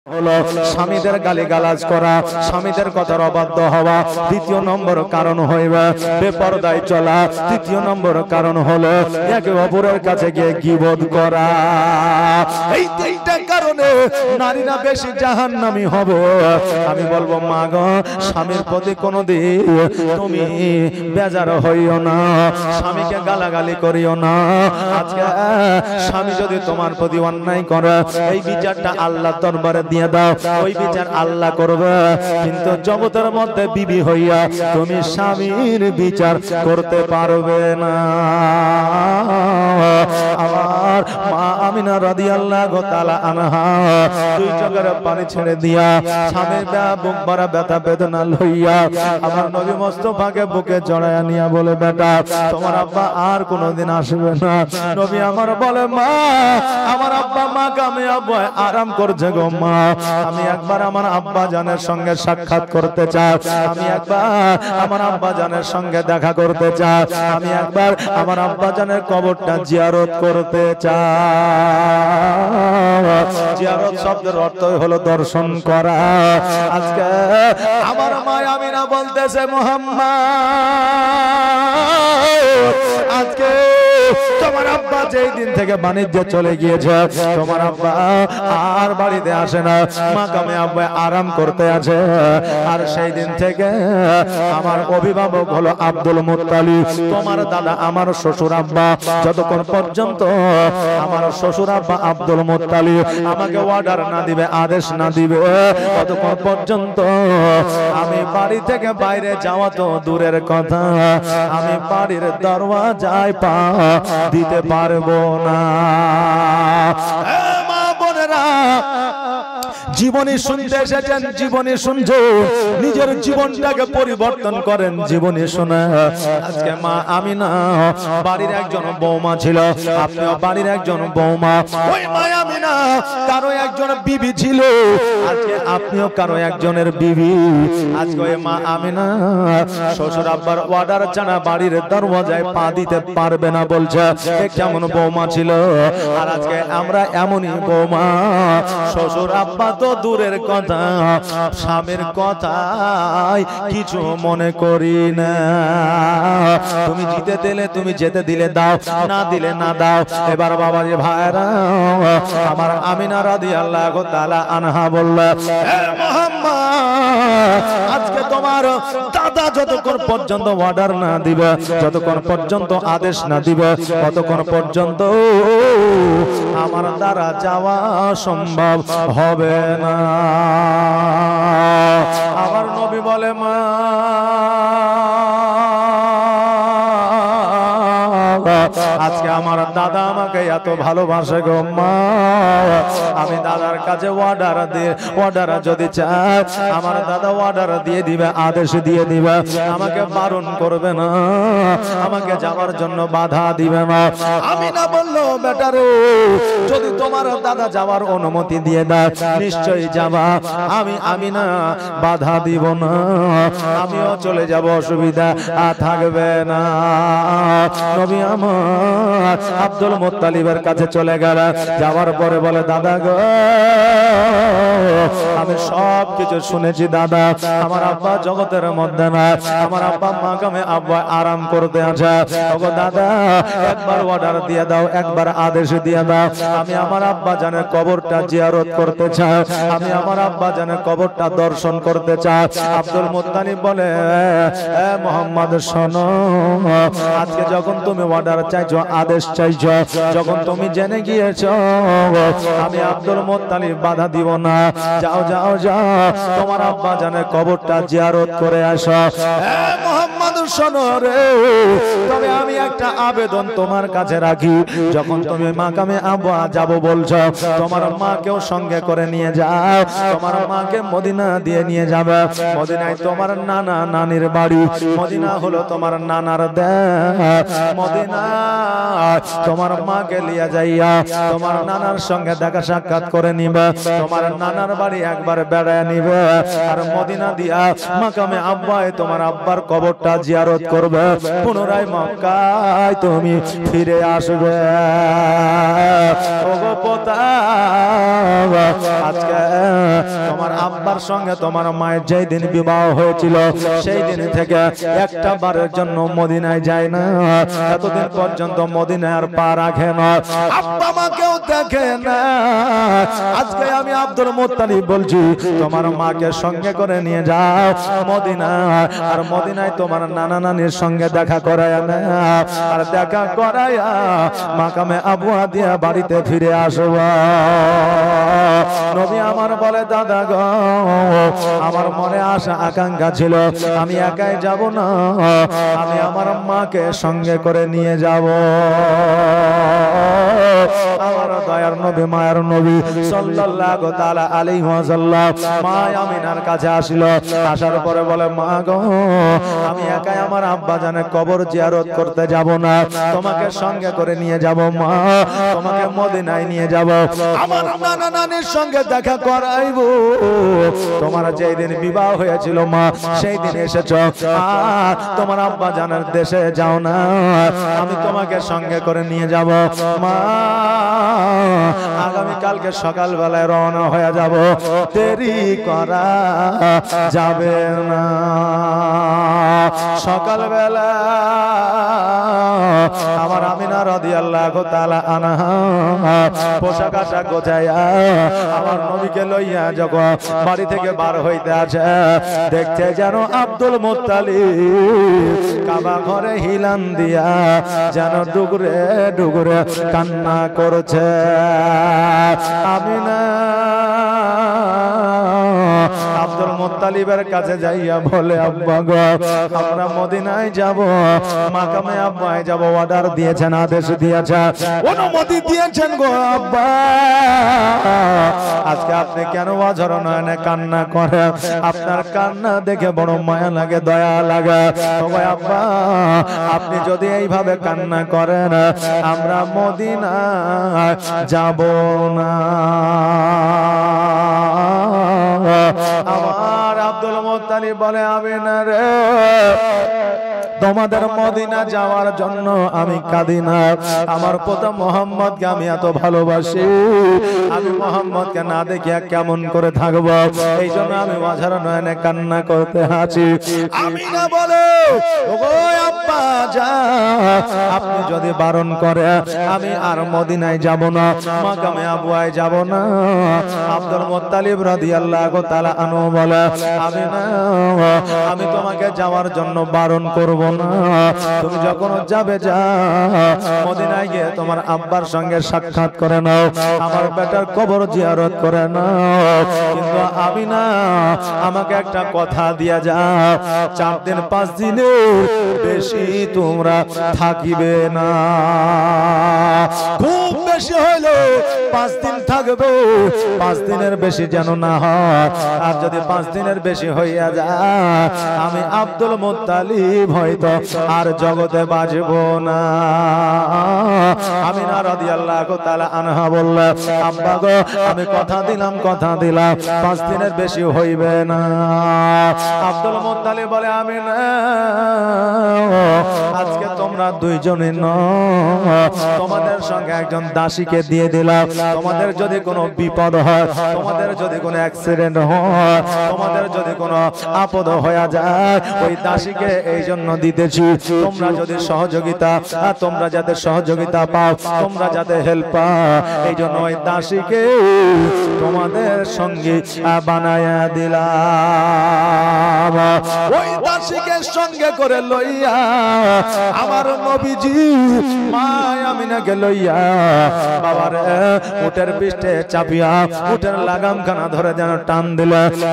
হলো স্বামীদের গালিগালাজ করা, স্বামীদের কথার অবাধ্য হওয়া। দ্বিতীয় নম্বর কারণ হইবে বেপরদায় চলা। তৃতীয় নম্বর কারণ হলো একে অপরের কাছে গিয়ে গীবত করা। এই তিনটা কারণে নারীরা বেশি জাহান্নামী হবে। আমি বলবো মা গো, স্বামীর প্রতি কোনোদিন তুমি বেজার হইও না, স্বামীকে গালাগালি করিও না। আজকে স্বামী যদি তোমার প্রতি অন্যায় করে, এই বিচারটা আল্লাহর দরবারে দিয়ে দাও, ওই বিচার আল্লাহ করবে। কিন্তু জগতের মধ্যে বিবি হইয়া তুমি স্বামীর বিচার করতে পারবে না। আমার মা আমিনা রাদিয়াল্লাহু তাআলা আনহা দুই চোখের পানি ছেড়ে দিয়া স্বামীর বুক ভরা ব্যথা বেদনা লইয়া আমার নবী মুস্তাফাকে বুকে জড়াইয়া নিয়া বলে, বেটা তোমার আব্বা আর কোনোদিন আসবে না। নবী আমার বলে, মা আমার আব্বা মা কামিয়াব আরাম করছে গো মা, আমি একবার আমার আব্বা জানের সঙ্গে সাক্ষাৎ করতে চাই, আমি একবার আমার আব্বা জানের সঙ্গে দেখা করতে চাই, আমি একবার আমার আব্বা জানের কবরটা জিয়ারত করতে চাই। জিয়ারত শব্দের অর্থ হলো দর্শন করা। আজকে আমার মা আমিনা বলতেছে, মুহাম্মদ আজকে তোমার আব্বা যেই দিন থেকে বাণিজ্যে চলে গিয়েছে, তোমার আব্বা আর বাড়িতে আসে না, মাকামে আব্বা আরাম করতে আছে। আর সেই দিন থেকে আমার অভিভাবক হলো আব্দুল মুত্তালিব, তোমার দাদা আমার শ্বশুর আব্বা। যতক্ষণ পর্যন্ত আমার শ্বশুর আব্বা আব্দুল মুত্তালিব আমাকে অর্ডার না দিবে, আদেশ না দিবে, ততক্ষণ পর্যন্ত আমি বাড়ি থেকে বাইরে যাওয়া তো দূরের কথা, আমি বাড়ির দরওয়াজায় পা দিতে পারবো না। মা বোনেরা, জীবনী শুনতে এসেছেন, জীবনী শুনছো, নিজের জীবনটাকে পরিবর্তন করেন জীবনী শুনে। আজকে মা আমিনা বাড়ির একজন বৌমা ছিল, আপনিও বাড়ির একজন বৌমা। ওই মা আমিনা কারো একজন বিবি ছিল, আজকে আপনিও কারো একজনের বিবি। আজকে ওই মা আমিনা শ্বশুর আব্বার অর্ডার ছাড়া বাড়ির দরওয়াজায় পা দিতে পারবে না বলছে। কেমন বৌমা ছিল। আর আজকে আমরা এমনই বৌমা, শ্বশুর আব্বা তো দূরের কথা, স্বামীর কথাই কিছু মনে করি না। তুমি জিতে দিলে তুমি যেতে দিলে দাও, না দিলে না দাও। এবার বাবা যে ভাইরা আমার আমিনা রাদিয়াল্লাহু তাআলা আনহা বলল, হে মুহাম্মদ আজকে তোমার দাদা যতক্ষণ পর্যন্ত অর্ডার না দিবে, যতক্ষণ পর্যন্ত আদেশ না দিবে, ততক্ষণ পর্যন্ত আমার দ্বারা যাওয়া সম্ভব হবে না। আমার নবী বলে, মা আজকে আমার দাদা আমাকে এত ভালোবাসে গো মা, আমি দাদার কাছে অর্ডার যদি চাই, আমার দাদা অর্ডার দিয়ে দিবে, আদেশ দিয়ে দিবে, আমাকে বারণ করবে না, আমাকে যাওয়ার জন্য বাধা দিবে না। আমি না বললো, বেটা রে যদি তোমার দাদা যাওয়ার অনুমতি দিয়ে দেয় নিশ্চয়ই যাবা, আমি না বাধা দিব না, আমিও চলে যাব, অসুবিধা থাকবে না। নবী আমার আব্দুল মুত্তালিবের কাছে চলে গেল, যাওয়ার পরে বলে, দাদা গো আমি সব কিছু শুনেছি দাদা, আমার আব্বা জগতের মধ্যে না, আমার আব্বা মাকামে আব্বা আরাম করতে আছে। ওগো দাদা একবার অর্ডার দিয়ে দাও, একবার আদেশ দিয়ে দাও, আমি আমার আব্বা জানের কবরটা জিয়ারত করতে চাই, আমি আমার আব্বা জানের কবরটা দর্শন করতে চাই। আব্দুল মুত্তালিব বলে, এ মুহাম্মদ শোনো, আজকে যখন তুমি অর্ডার চাইছো, আদেশ চাইছো, যখন তুমি জেনে গিয়েছো আমি আব্দুল মুত্তালিব বাধা দিব না, যাও যাও যাও তোমার আব্বা জানের কবরটা জিয়ারত করে আসো। হে মুহাম্মদ শোনো রে, তবে আমি একটা আবেদন তোমার কাছে রাখি, যখন তুমি মাকামে আব্বা যাবো বলছো, তোমার মাকেও সঙ্গে করে নিয়ে যাও, তোমার মাকে মদিনা দিয়ে নিয়ে যাবে। মদিনায় তোমার নানা নানির বাড়ি, মদিনা হলো তোমার নানার দেশ, মদিনা তোমার মাকে লিয়ে যাইয়া তোমার নানার সঙ্গে দেখা সাক্ষাৎ করে নিবে, তোমার নানার বাড়ি একবার বেড়ায় নিবে। নিবে আর মদিনা দিয়া মাকামে আব্বায় তোমার আব্বার কবরটা জিয়ারত করবে, পুনরায় মক্কায় তুমি ফিরে আসবে। ওগো পোতা, আজকে তোমার আব্বার সঙ্গে তোমার মায়ের যেই দিন বিবাহ হয়েছিল সেই দিন থেকে একটা বারের জন্য মদিনায় যায় না, এতদিন পর্যন্ত মদিনায় আর পা রাখে না, আব্বা মাকেও দেখে না। আজকে আমি আব্দুল মুত্তালিব বলছি তোমার মাকে সঙ্গে করে নিয়ে যাও মদিনা, আর মদিনায় তোমার নানা নানির সঙ্গে দেখা করায়া না, আর দেখা করায়া মাকামে আবুয়া দিয়া বাড়িতে ফিরে আসবা। নবী আমার বলে দাদা গো, আমার মনে আশা আকাঙ্ক্ষা ছিল আমি একাই যাব না, আমি আমার মাকে সঙ্গে করে নিয়ে যাব। আমার দয়ার নবী মায়ের নবী সাল্লাল্লাহু তাআলা আলাইহি ওয়াসাল্লাম মা আমিনার কাছে আসিল, আসার পরে বলে মা গো, আমি একাই আমার আব্বা জানের কবর জিয়ারত করতে যাব না, তোমাকে সঙ্গে করে নিয়ে যাব মা, তোমাকে মদিনায় নিয়ে যাব, আমার নানা নানির সঙ্গে দেখা করাইবো। তোমার যেই দিন বিবাহ হয়েছিল মা সেই দিন এসেছো, আর তোমার আব্বা জানের দেশে যাও না, আমি তোমাকে সঙ্গে করে নিয়ে যাব মা। আগামী কালকে সকাল বেলায় রওনা হয়ে যাব, দেরি করা যাবে না। সকাল বেলা আমার আমিনা রাদিয়াল্লাহু তাআলা আনহা পোশাক আশাক গোছাইয়া আমার নবীকে লইয়া যখন বাড়ি থেকে বার হইতে আছে, দেখছে যেন আব্দুল মুত্তালিব কাবা ঘরে হিলান দিয়া যেন ডুগরে ডুগরে কান্না করছে। আমিনা আব্দুল মুত্তালিবের কাছে যাইয়া বলে আব্বা গো, আমরা মদিনায় যাব, মাকামে আব্বায় যাব, অর্ডার দিয়েছেন, আদেশ দিয়েছেন, অনুমতি দিয়েছেন গো আব্বা, আজকে আপনি কেন অঝর নয়নে কান্না করেন? আপনার কান্না দেখে বড় মায়া লাগে, দয়া লাগে। তবে আব্বা আপনি যদি এইভাবে কান্না করেন আমরা মদিনায় যাব না। আমার আব্দুল মুত্তালিব বলে আমিনা রে, তোমাদের মদিনা যাওয়ার জন্য আমি কাঁদি না, আমার পোতা মোহাম্মদকে আমি এত ভালোবাসি, আমি মোহাম্মদকে না দেখিয়া কেমন করে থাকবো, এই জন্য আমি অঝর নয়নে কান্না করতে আছি। আমিনা বলে ওগো আব্বা যা, আপনি যদি বারণ করে আমি আর মদিনায় যাব না, মাকামে আবুয়ায় যাব না। আব্দুল মুত্তালিব রাদিয়াল্লাহু তাআলা আনহু বলে আমিনা, আমি তোমাকে যাওয়ার জন্য বারণ করব না, তুমি যখন যাবে যা, মদিনায় গিয়ে তোমার আব্বার সঙ্গে সাক্ষাৎ করে নাও, আমার বেটার কবর জিয়ারত করে নাও, কিন্তু আমিনা আমাকে একটা কথা দিয়া যাও, 4 দিন 5 দিনের বেশি তোমরা থাকিবে না, খুব বেশি হইলো 5 দিন থাকবে, 5 দিনের বেশি যেন না হয়, আর যদি 5 দিনের বেশি হইয়া যায় আমি আব্দুল মুত্তালিব হয়তো আর জগতে বাঁচব না। আমিনা রাদিয়াল্লাহু তাআলা আনহা বললেন আব্বা গো, আমি কথা দিলাম 5 দিনের বেশি হইবে না। আব্দুল মুত্তালিব বলে আমিনা, আজকে তোমরা দুইজনে নয়, তোমাদের সঙ্গে একজন দাসীকে দিয়ে দিলাম, তোমাদের যদি কোনো বিপদ হয়, তোমাদের যদি কোনো অ্যাক্সিডেন্ট হয়, তোমাদের যদি কোনো আপদ হয়ে যায়, ওই দাসীকে এই জন্য দিতেছি, তোমরা যদি সহযোগিতা, তোমরা যাতে সহযোগিতা পাও, তোমরা যাতে হেল্প পাও, এই জন্য ওই দাসীকে তোমাদের সঙ্গে বানায়া দিলাম। ওই দাসীকে সঙ্গে করে লইয়া আমার নবীজি মা আমিনাকে লইয়া বাবার উটের পৃষ্ঠে চাপিয়া উটের লাগামখানা ধরে যেন টান দিল,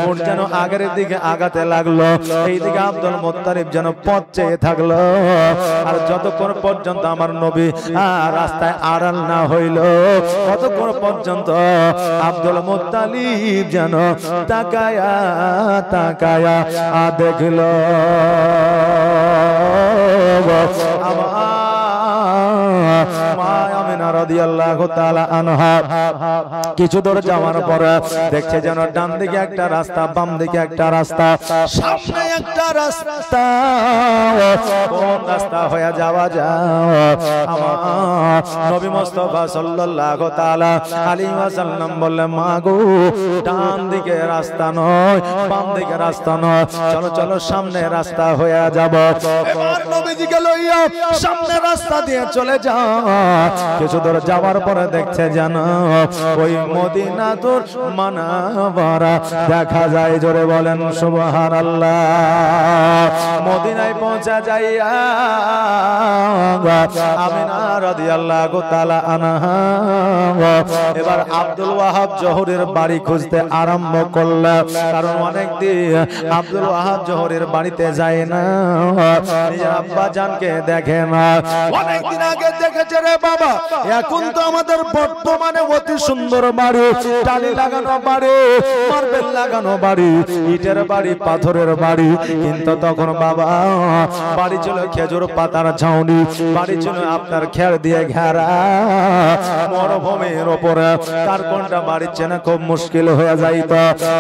উট যেন আগের দিকে আগাতে লাগলো, এইদিকে আব্দুল মুত্তালিব যেন পথ চেয়ে থাকলো, আর যতক্ষণ পর্যন্ত আমার নবী রাস্তায় আড়াল না হইল ততক্ষণ পর্যন্ত আব্দুল মুত্তালিব যেন তাকায়া তাকায়া দেখল। মা আমিনা আমিনা রাদিয়াল্লাহু তাআলা আনহা কিছু দূর যাওয়ার পরে দেখছে যেন ডান দিকে একটা রাস্তা, বাম দিকে একটা রাস্তা, সামনে একটা রাস্তা। কোন রাস্তা হয়ে যাওয়া যায়? আমার নবী মুস্তাফা সাল্লাল্লাহু তাআলা আলাইহি ওয়াসাল্লাম বললেন, মা গো, ডান দিকে রাস্তা নয়, বাম দিকে রাস্তা নয়, চলো চলো সামনে রাস্তা হয়ে যাব। এবার নবীজিকে লইয়া সামনে রাস্তা দিয়ে চলে যাও। কিছু দূর যাওয়ার পরে দেখছে যেন ওই মদিনাতুর মানবরা দেখা যায়। জোরে বলেন সুবহানাল্লাহ। মদিনায় পৌঁছা যাইয়া আমিনা রাদিয়াল্লাহু তাআলা আনহা এবার আব্দুল ওয়াহাব জোহরের বাড়ি খুঁজতে আরম্ভ করলো। কারণ অনেক দিন আব্দুল ওয়াহাব জোহরের বাড়িতে যায় না, নিজের আব্বা জানকে দেখে না। অনেক দিন আগে দেখেছে রে বাবা, এখন তো আমাদের বর্তমানে অতি সুন্দর বাড়ি, টালি লাগানো বাড়ি, মার্বেল লাগানো বাড়ি, ইটের বাড়ি, পাথরের বাড়ি। কিন্তু তখন বাবা বাড়ি ছিল খেজুর পাতার ছাউনি, বাড়ি ছিল আপনার খের দিয়ে ঘেরা মরুভূমির উপরে। তার কোনটা বাড়ি চেনা খুব মুশকিল হয়ে যাইত।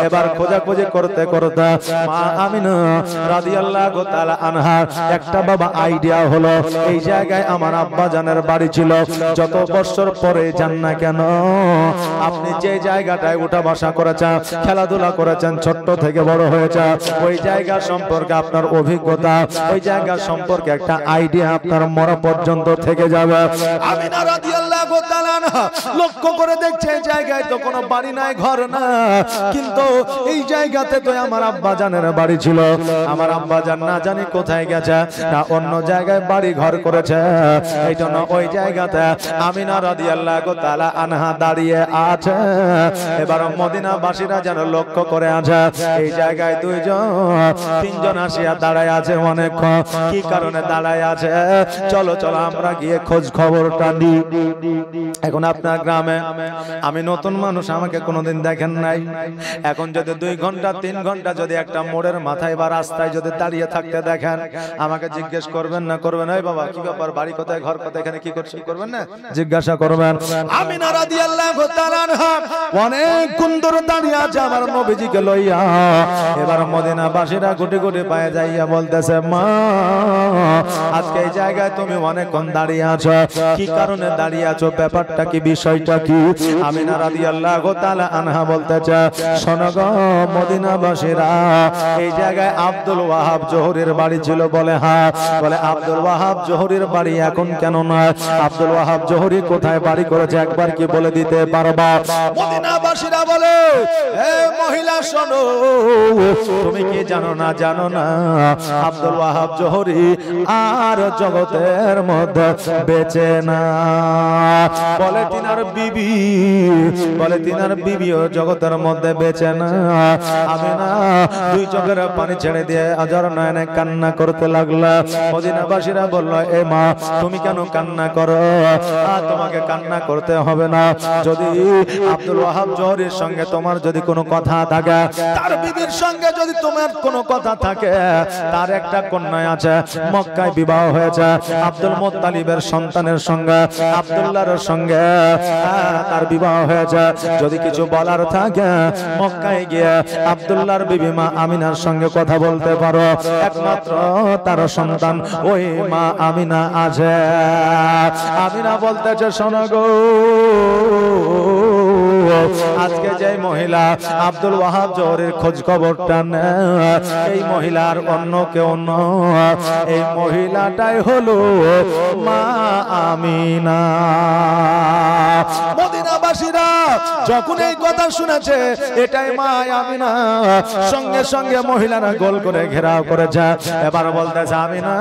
এবার খোঁজাখুঁজি করতে করতে মা আমিনা রাদিয়াল্লাহু তাআলা আনহা একটা বাবা আইডিয়া হলো, এই জায়গায় আমার আব্বা জানের বাড়ি ছিল। যত বছর পরে যান না কেন, আপনি যে জায়গাটায় উঠা বসা করেছেন, খেলাধুলা করেছেন, ছোট্ট থেকে বড় হয়েছে, ওই জায়গা সম্পর্কে আপনার অভিজ্ঞতা, ওই জায়গা সম্পর্কে একটা আইডিয়া আপনার মরা পর্যন্ত থেকে যাবে। আমিনা রাদিয়াল্লাহু তাআলা আনহা লক্ষ্য করে দেখছে এই জায়গায় তো কোনো বাড়ি নাই, ঘর না, কিন্তু এই জায়গাতে তো আমার আব্বা জানের বাড়ি ছিল। আমার আব্বা জান না জানি কোথায় গেছে, না অন্য জায়গায় বাড়ি ঘর করেছে। এই জন্য ওই জায়গাতে আমিনা রাদিয়াল্লাহু তাআলা আনহা দাঁড়িয়ে আছে। এবার মদিনাবাসীরা যেন লক্ষ্য করে আছে, এই জায়গায় দুইজন তিনজন আসিয়া দাঁড়ায় আছে। অনেক কি কারণে দাঁড়ায় আছে? চলো চলো আমরা গিয়ে খোঁজ খবরটা নিই। এখন আপনার গ্রামে আমি নতুন মানুষ, আমাকে কোনোদিন দেখেন নাই। এখন যদি 2 ঘন্টা 3 ঘন্টা যদি একটা মোড়ের মাথায় বা রাস্তায় যদি দাঁড়িয়ে থাকতে দেখেন, আমাকে জিজ্ঞেস করবেন না? করবেন? এই বাবা কি ব্যাপার, বাড়ি কোথায়, ঘর কোথায়, এখানে কি করছিস? করবেন না? জিজ্ঞাসা করবেন। আমিনা রাদিয়াল্লাহু তাআলা আনহা অনেক কুন্দর দাঁড়িয়ে আছে আমার নবীজিকে লইয়া। এবার মদিনাবাসীরা গুটি গুটি পায়ে যাইয়া বলতেছে, মা আজকে এই জায়গায় তুমি অনেকক্ষণ দাঁড়িয়ে আছো, কি কারণে দাঁড়িয়ে আছো, ব্যাপারটা কি, বিষয়টা কি? আমিনা রাদিয়াল্লাহু তাআলা আনহা বলতেছে, শোনো গো মদিনাবাসীরা, এই জায়গায় আব্দুল ওয়াহাব জোহরের বাড়ি ছিল। বলে হ্যাঁ। বলে আব্দুল ওয়াহাব জোহরের বাড়ি এখন কেন নয়? আব্দুল ওয়াহাব জোহরি কোথায় বাড়ি করেছে একবার কি বলে দিতে পারবা? মদিনাবাসীরা বলে, এ মহিলা শোনো, তুমি কি জানো না? জানো না আব্দুল ওয়াহাব জোহরি আর জগতের মধ্যে বেঁচে না। বলে তিনার বিবি, বলে তিনার বিবিও জগতের মধ্যে বেঁচে না। আমি না 2 চোখের পানি ছেড়ে দিয়ে আজর নয়নে কান্না করতে লাগলা। মদিনাবাসীরা বলল, এ মা তুমি কেন কান্না করো? তোমাকে কান্না করতে হবে না। যদি আব্দুল ওয়াহাব জোহরির সঙ্গে তোমার যদি কোনো কথা থাকে, তার বিবির সঙ্গে যদি তোমার কোনো কথা থাকে, তার একটা কন্যা আছে, মক্কায় বিবাহ হয়েছে আব্দুল মুত্তালিবের সন্তানের সঙ্গে, আব্দুল্লাহর সঙ্গে তার বিবাহ হয়েছে। যদি কিছু বলার থাকে মক্কায় গিয়ে আব্দুল্লাহর বিবি মা আমিনার সঙ্গে কথা বলতে পারো। একমাত্র তার সন্তান ওই মা আমিনা আছে। আমিনা বলতেছে, শোনো গো, আজকে যে মহিলা আব্দুল ওয়াহাব জোহরের খোঁজ খবরটা নেয়, এই মহিলার অন্য কেউ নয়, এই মহিলাটাই হলো মা আমিনা। মদিনাবাসীরা যখন এই কথা শুনেছে, এটাই মা আমিনা, সঙ্গে সঙ্গে মহিলারা গোল করে ঘেরাও করেছে। এবার বলতেছে, আমিনা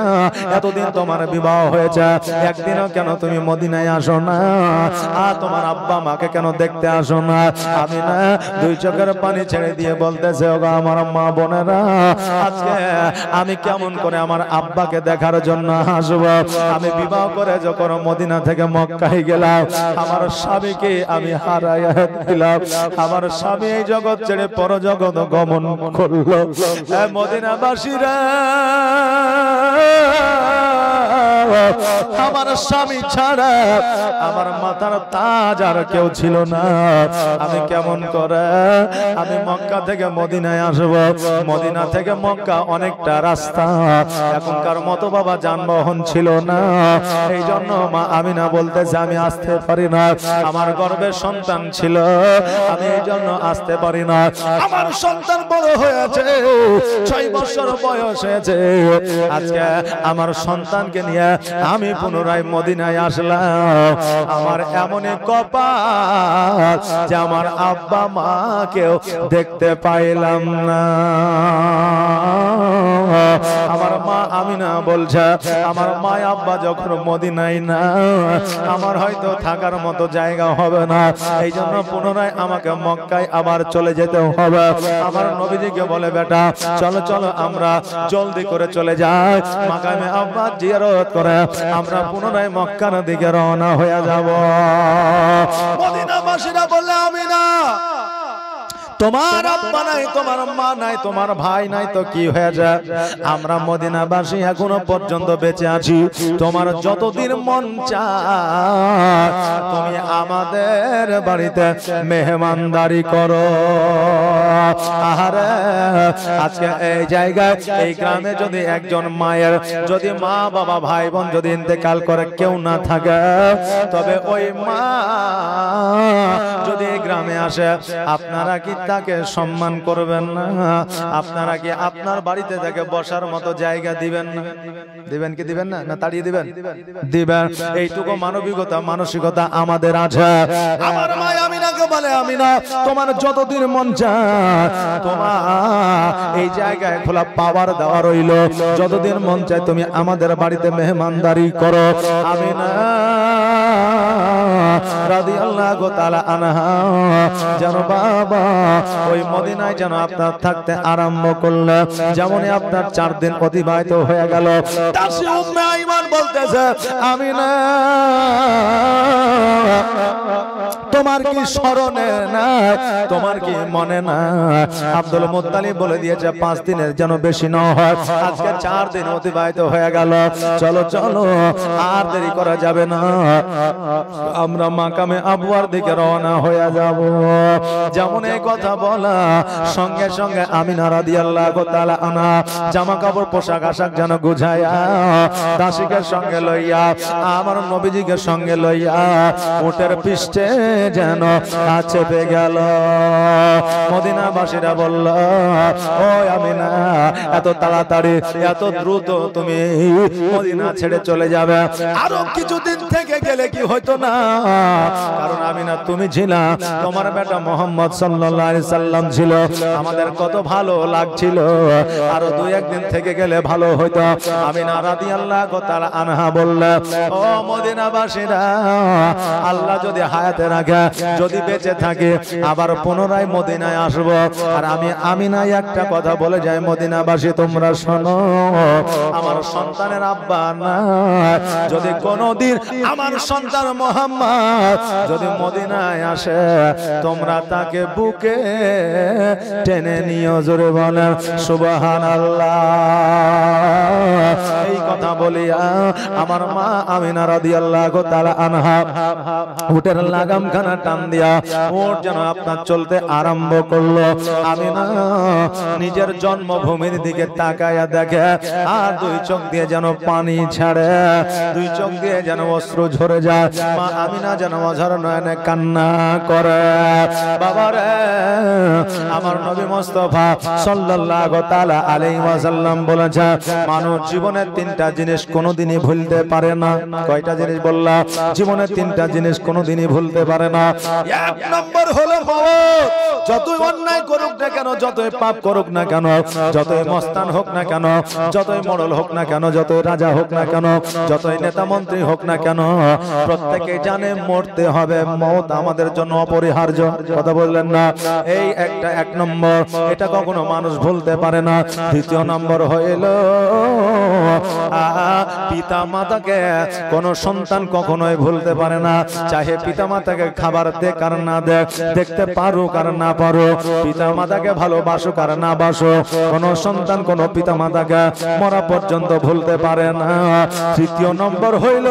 এতদিন তোমার বিবাহ হয়েছে, একদিনও কেন তুমি মদিনায় আসো না? আর তোমার আব্বা মাকে কেন দেখতে আসো না? আমিনা 2 চোখের পানি ছেড়ে দিয়ে বলতেছে, ওগো আমার মা বোনেরা, আজকে আমি কেমন করে আমার আব্বাকে দেখার জন্য আসবো? আমি বিবাহ করে যখন মদিনা থেকে মক্কায় গেলাম, আমার স্বামীকে আমি হারাইয়া দিলাম। আমার স্বামী এই জগৎ ছেড়ে পরজগৎ গমন করলো। মদিনাবাসীরা আমার স্বামী ছাড়া আমার মাথার তাজ আর কেউ ছিল না। আমি কেমন করে আমি মক্কা থেকে মদিনায় আসব? মদিনা থেকে মক্কা অনেকটা রাস্তা, এখনকার মতো বাবা যানবাহন ছিল না। এই জন্য মা আমিনা বলতেছে আমি আসতে পারি না। আমার গর্ভে সন্তান ছিল, আমি এই জন্য আসতে পারি না। আমার সন্তান বড় হয়েছে, 6 বছর বয়স হয়েছে। আজকে আমার সন্তানকে নিয়ে আমি পুনরায় মদিনায় আসলাম। আমার এমনই কপাল যে আমার আব্বা মাকেও দেখতে পাইলাম না। আমার মা আমিনা বলছে আমার মা আব্বা যখন মদিনায় না, আমার হয়তো থাকার মতো জায়গা হবে না। এই জন্য পুনরায় আমাকে মক্কায় আবার চলে যেতে হবে। আমার নবীজিকে বলে বেটা চলো চলো আমরা জলদি করে চলে যাই, মাকামে আব্বা জিয়ারত করে আমরা পুনরায় মক্কার দিকে রওনা হয়ে যাব। মদিনাবাসীরা বললে আমিনা তোমার আব্বা নাই, তোমার মা নাই, তোমার ভাই নাই তো কি হয়ে যায়? আমরা মদিনাবাসী এখনো পর্যন্ত বেঁচে আছি। তোমার যতদিন মন চায় তুমি আমাদের বাড়িতে মেহমানদারি করো। আহারে আজকে এই জায়গায় এই গ্রামে যদি একজন মায়ের যদি মা বাবা ভাই বোন যদি ইন্তেকাল করে কেউ না থাকে, তবে ওই মা যদি এই গ্রামে আসে আপনারা কি তাকে সম্মান করবেন না? আপনারা কি আপনার বাড়িতে থেকে বসার মতো জায়গা দিবেন না? দিবেন কি দিবেন না? না তাড়িয়ে দিবেন? দিবেন। এইটুকু মানবিকতা মানসিকতা আমাদের আছে। আমার মা আমিনাকে বলে আমিনা তোমার যতদিন মন চায় তোমার এই জায়গায় খোলা পাওয়ার দেওয়া রইল, যতদিন মন চায় তুমি আমাদের বাড়িতে মেহমানদারি করো। আমিনা রাদিয়াল্লাহু তাআলা আনহা যেন বাবা ওই মদিনায় যেন আপনার থাকতে আরম্ভ করলেন। যেমনই আপনার 4 দিন অতিবাহিত হয়ে গেল, দাসী উম্মে আইমান বলতেছে আমিনা তোমার কি স্মরণে নাই, তোমার কি মনে না? আব্দুল মুত্তালিব বলে দিয়েছে 5 দিনের যেন বেশি না হয়। আজকে 4 দিন অতিবাহিত হয়ে গেল, চলো চলো আর দেরি করা যাবে না, আমরা মাকামে আবওয়ার দিকে রওনা হয়ে যাব। যেমন এই কথা বলা সঙ্গে সঙ্গে আমিনা রাদিয়াল্লাহু তাআলা আনহা জামা কাপড় পোশাক আশাক যেন গুছায়া দাসীকে সঙ্গে লইয়া আমার নবীজিকে সঙ্গে লইয়া উটের পৃষ্ঠে যেন চেপে গেল। মদিনাবাসীরা বলল ও আমিনা এত তাড়াতাড়ি এত দ্রুত তুমি মদিনা ছেড়ে চলে যাবে? আরো কিছুদিন থেকে গেলে কি হইতো না? কারণ আমিনা তুমি ছিলা, তোমার বেটা মুহাম্মদ সাল্লাল্লাহু আলাইহি সাল্লাম ছিল, আমাদের কত ভালো লাগছিল। আরো 2-1 দিন থেকে গেলে ভালো হইতো। আমিনা রাদিয়াল্লাহু তাআলা আনহা বললেন ও মদিনাবাসীরা আল্লাহ যদি হায়াতে রাখে, যদি বেঁচে থাকে আবার পুনরায় মদিনায় আসব। আর আমি আমিনা একটা কথা বলে যাই মদিনাবাসী তোমরা শোনো, আমার সন্তানের আব্বা না, যদি কোনদিন আমার সন্তান মুহাম্মদ যদি মদিনায় আসে তোমরা তাকে বুকে টেনে নিও। জোরে বলেন সুবহানাল্লাহ। এই কথা বলিয়া আমার মা আমিনা রাদিয়াল্লাহু তাআলা আনহা উটের লাগামখানা টান দিয়া উট যেন আপনার চলতে আরম্ভ করলো। আমিনা নিজের জন্মভূমির দিকে তাকায়া দেখে আর 2 চোখ দিয়ে যেন পানি ছাড়ে, 2 চোখ দিয়ে যেন অশ্রু ঝরে যায়। মা আমিনা যেন অঝর নয়নে কান্না করে। বাবারে আমার নবী মুস্তাফা সাল্লাল্লাহু তাআলা আলাইহি ওয়াসাল্লাম বলেছে মানুষ জীবনে 3টা জিনিস কোনোদিনই ভুলতে পারে না। কয়টা জিনিস বললাম? জীবনে 3টা জিনিস কোনোদিনই ভুলতে পারে না। 1 নম্বর হলো মওত। যতই অন্যায় করুক না কেন, যতই পাপ করুক না কেন, যতই মস্তান হোক না কেন, যতই মোড়ল হোক না কেন, যতই রাজা হোক না কেন, যতই নেতা মন্ত্রী হোক না কেন, প্রত্যেকেই জানে মরতে হবে। মওত আমাদের জন্য অপরিহার্য। কথা বললেন না? এই একটা 1 নম্বর, এটা কখনো মানুষ ভুলতে পারে না। 2য় নম্বর হইল পিতা মাতাকে কোন সন্তান কখনোই ভুলতে পারে না। চাহে পিতা মাতাকে খাবার দেখ আর না দেখ, দেখতে পারো আর না পারো, পিতা মাতাকে ভালোবাসো আর না বাসো, কোন সন্তান কোন পিতা মাতাকে মরা পর্যন্ত ভুলতে পারে না। তৃতীয় নম্বর হইল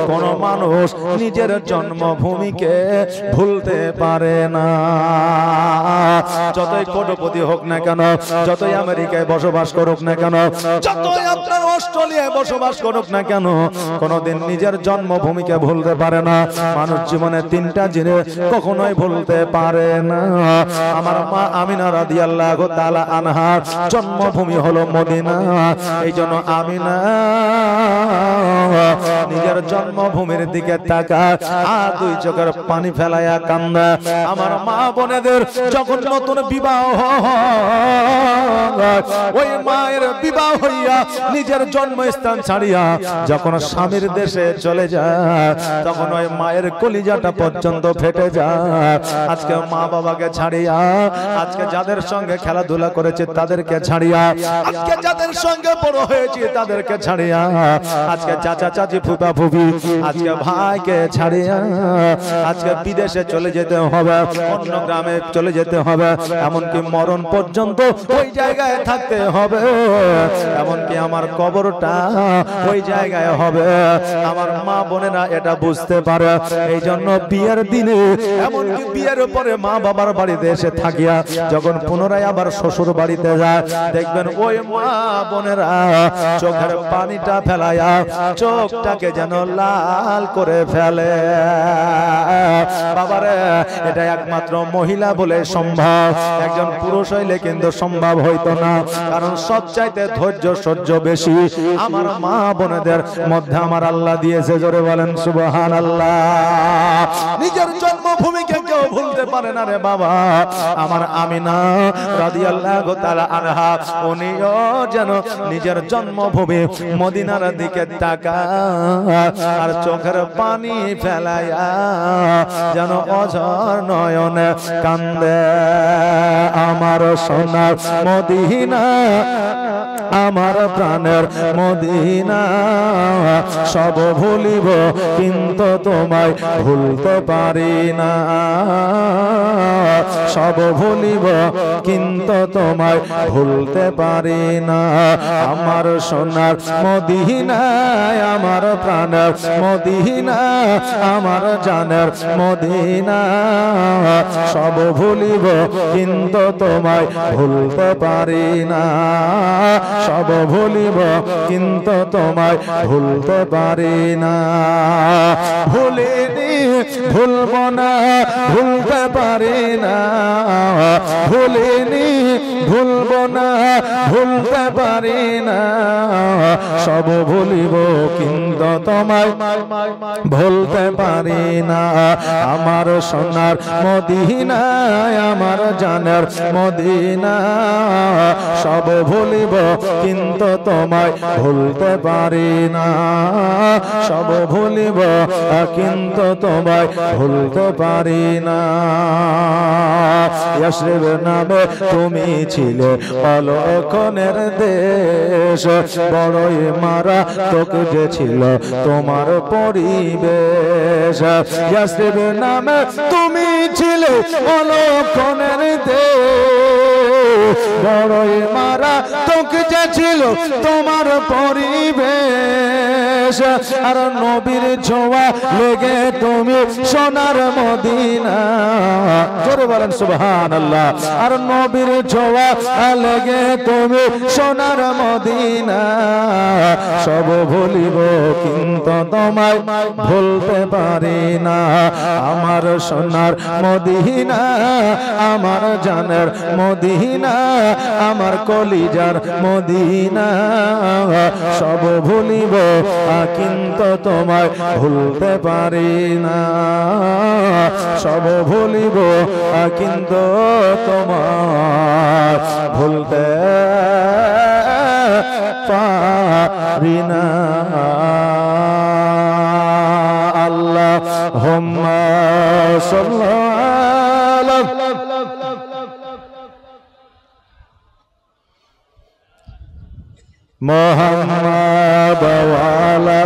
কোন মানুষ নিজের জন্মভূমিকে ভুলতে পারে না। যতই কোটিপতি হোক না কেন, যতই আমেরিকায় বসবাস করুক না কেন, যতই আপনার অস্ট্রেলিয়ায় বসবাস করুক না কেন, কোনদিন নিজের জন্মভূমিকে ভুলতে পারে না। মানুষ জীবনে তিনটা জিনিস কখনোই ভুলতে পারে না। আমার মা আমিনা রাদিয়াল্লাহু তাআলা আনহার জন্মভূমি হলো মদিনা। এই জন্য আমিনা নিজের জন্মভূমির দিকে তাকায় আর দুই চোখের পানি ফেলায়া কান্দে। আমার মা বোনেদের যখন নতুন বিবাহ হয়, ওই মায়ের বিবাহ হইয়া নিজের জন্মস্থান ছাড়িয়া যখন স্বামীর দেশে চলে যায়, তখন ওই মায়ের কলিজাটা পর্যন্ত ফেটে যায়। আজকে মা বাবাকে ছাড়িয়া, আজকে যাদের সঙ্গে খেলাধুলা করেছে তাদেরকে ছাড়িয়া, আজকে যাদের সঙ্গে বড় হয়েছে তাদেরকে ছাড়িয়া, আজকে চাচা চাচি ফুপা ফুপি, আজকে ভাইকে ছাড়িয়া আজকে বিদেশে চলে যেতে হবে, অন্য গ্রামে চলে যেতে হবে, এমনকি মরণ পর্যন্ত ওই জায়গায় থাকতে হবে, এমনকি আমার কবরটা ওই জায়গায় হবে। আমার মা বোনেরা এটা বুঝতে পারে। এই জন্য বিয়ের দিনে, এমনকি বিয়ের পরে মা বাবার বাড়িতে এসে থাকিয়া যখন পুনরায় আবার শ্বশুর বাড়িতে যায়, দেখবেন ওই মা বোনেরা চোখের পানিটা ফেলায়া চোখটাকে যেন লাল করে ফেলে। বাবারে, এটা একমাত্র মহিলা বলে সম্ভব, একজন পুরুষ হইলে কিন্তু সম্ভব হইতো না। কারণ সবচাইতে ধৈর্য সহ্য বেশি আমার মা বোনেদের মধ্যে আমার আল্লাহ দিয়েছে। জোরে বলেন সুবহানাল্লাহ। নিজের জন্মভূমিকে কেউ ভুলতে পারে না রে বাবা। আমার আমিনা রাদিয়াল্লাহু তাআলা আনহা, উনিও যেন নিজের জন্মভূমি মদিনার দিকে তাকায় আর চোখের পানি ফেলায়া যেন অঝর নয়নে কান্দে। আমার সোনার মদিনা, আমার প্রাণের মদিনা, সব ভুলিব কিন্তু তোমায় ভুলতে পারি না, সব ভুলিব কিন্তু তোমায় ভুলতে পারি না। আমার সোনার মদিনা, আমার প্রাণের মদিনা, আমার জানের মদিনা, সব ভুলিব কিন্তু তোমায় ভুলতে পারি না, সব ভুলিব কিন্তু তোমায় ভুলতে পারি না। ভুলিনি ভুলব না, ভুলতে পারি না, ভুলিনি ভুলব না, ভুলতে পারি না, সব ভুলিব কিন্তু তোমায় ভুলতে পারি না। আমার সোনার মদিনা, আমার জানের মদিনা, সব ভুলিব কিন্তু তোমায় ভুলতে পারি না, সব ভুলিব কিন্তু তোমায় ভুলতে পারি না। ইয়াসরিব নামে তুমি ছিলে অলক্ষণের দেশ, বড়ই মারা তোকে যে ছিল তোমার পরিবেশ। ইয়াসরিব নামে তুমি ছিলে অলক্ষণের দেশ, বড়ই মারা তোকে যে ছিল তোমার পরিবেশ। আর নবীর ছোঁয়া লেগে তুমি সোনার মদিনা, জোরে বলেন সুবহানাল্লাহ। আর নবীর ছোঁয়া লেগে তুমি সোনার মদিনা, সব ভুলিব কিন্তু তোমায় ভুলতে পারি না। আমার সোনার মদিনা, আমার জানের মদিনা, আমার কলিজার মদিনা, সব ভুলিব কিন্তু তোমায় ভুলতে পারি না, সব ভুলিব কিন্তু তোমায় ভুলতে পারি না। আল্লাহুম্মা সাল্লি আলা মুহাম্মাদ ওয়া আলা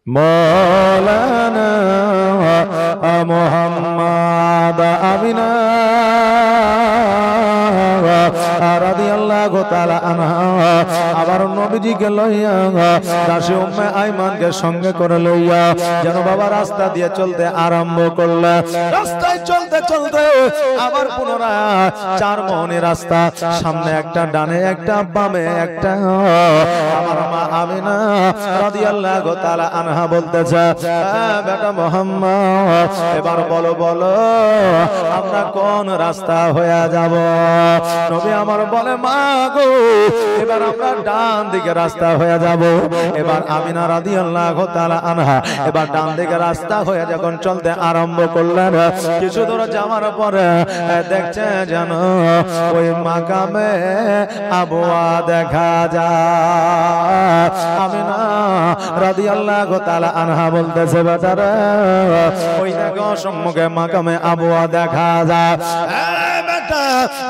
মৌলানা মুহাম্মদ আমিনা রাদিয়াল্লাহু তাআলা আনহা আবার নবীজিকে লইয়া দাসী উম্মে আইমানকে সঙ্গে করে লইয়া যেন বাবা রাস্তা দিয়ে চলতে আরম্ভ করলে। রাস্তায় চলতে চলতে আবার পুনরায় 4 মোহনী রাস্তা, সামনে একটা, ডানে একটা, বামে একটা। আমার মা আমিনা রাদিয়াল্লাহু তাআলা আনহা বলতেছে, বেটা মুহাম্মদ এবার বলো বলো আমরা কোন রাস্তা হয়ে যাব? নবী আমার বলে, মা গো এবার আমরা ডান দিকে রাস্তা হয়ে যাব। এবার আমিনা রাদিয়াল্লাহু তাআলা আনহা এবার ডান দিকে রাস্তা হয়ে যখন চলতে আরম্ভ করলেন, কিছু দূর যাওয়ার পরে দেখছে যেন ওই মাকামে আবওয়া দেখা যায়। আমিনা রাদিয়াল্লাহু তাআলা আনহা বলতেছে, বেটারে ওই দেখো সম্মুখে মাকামে আবওয়া দেখা যায়।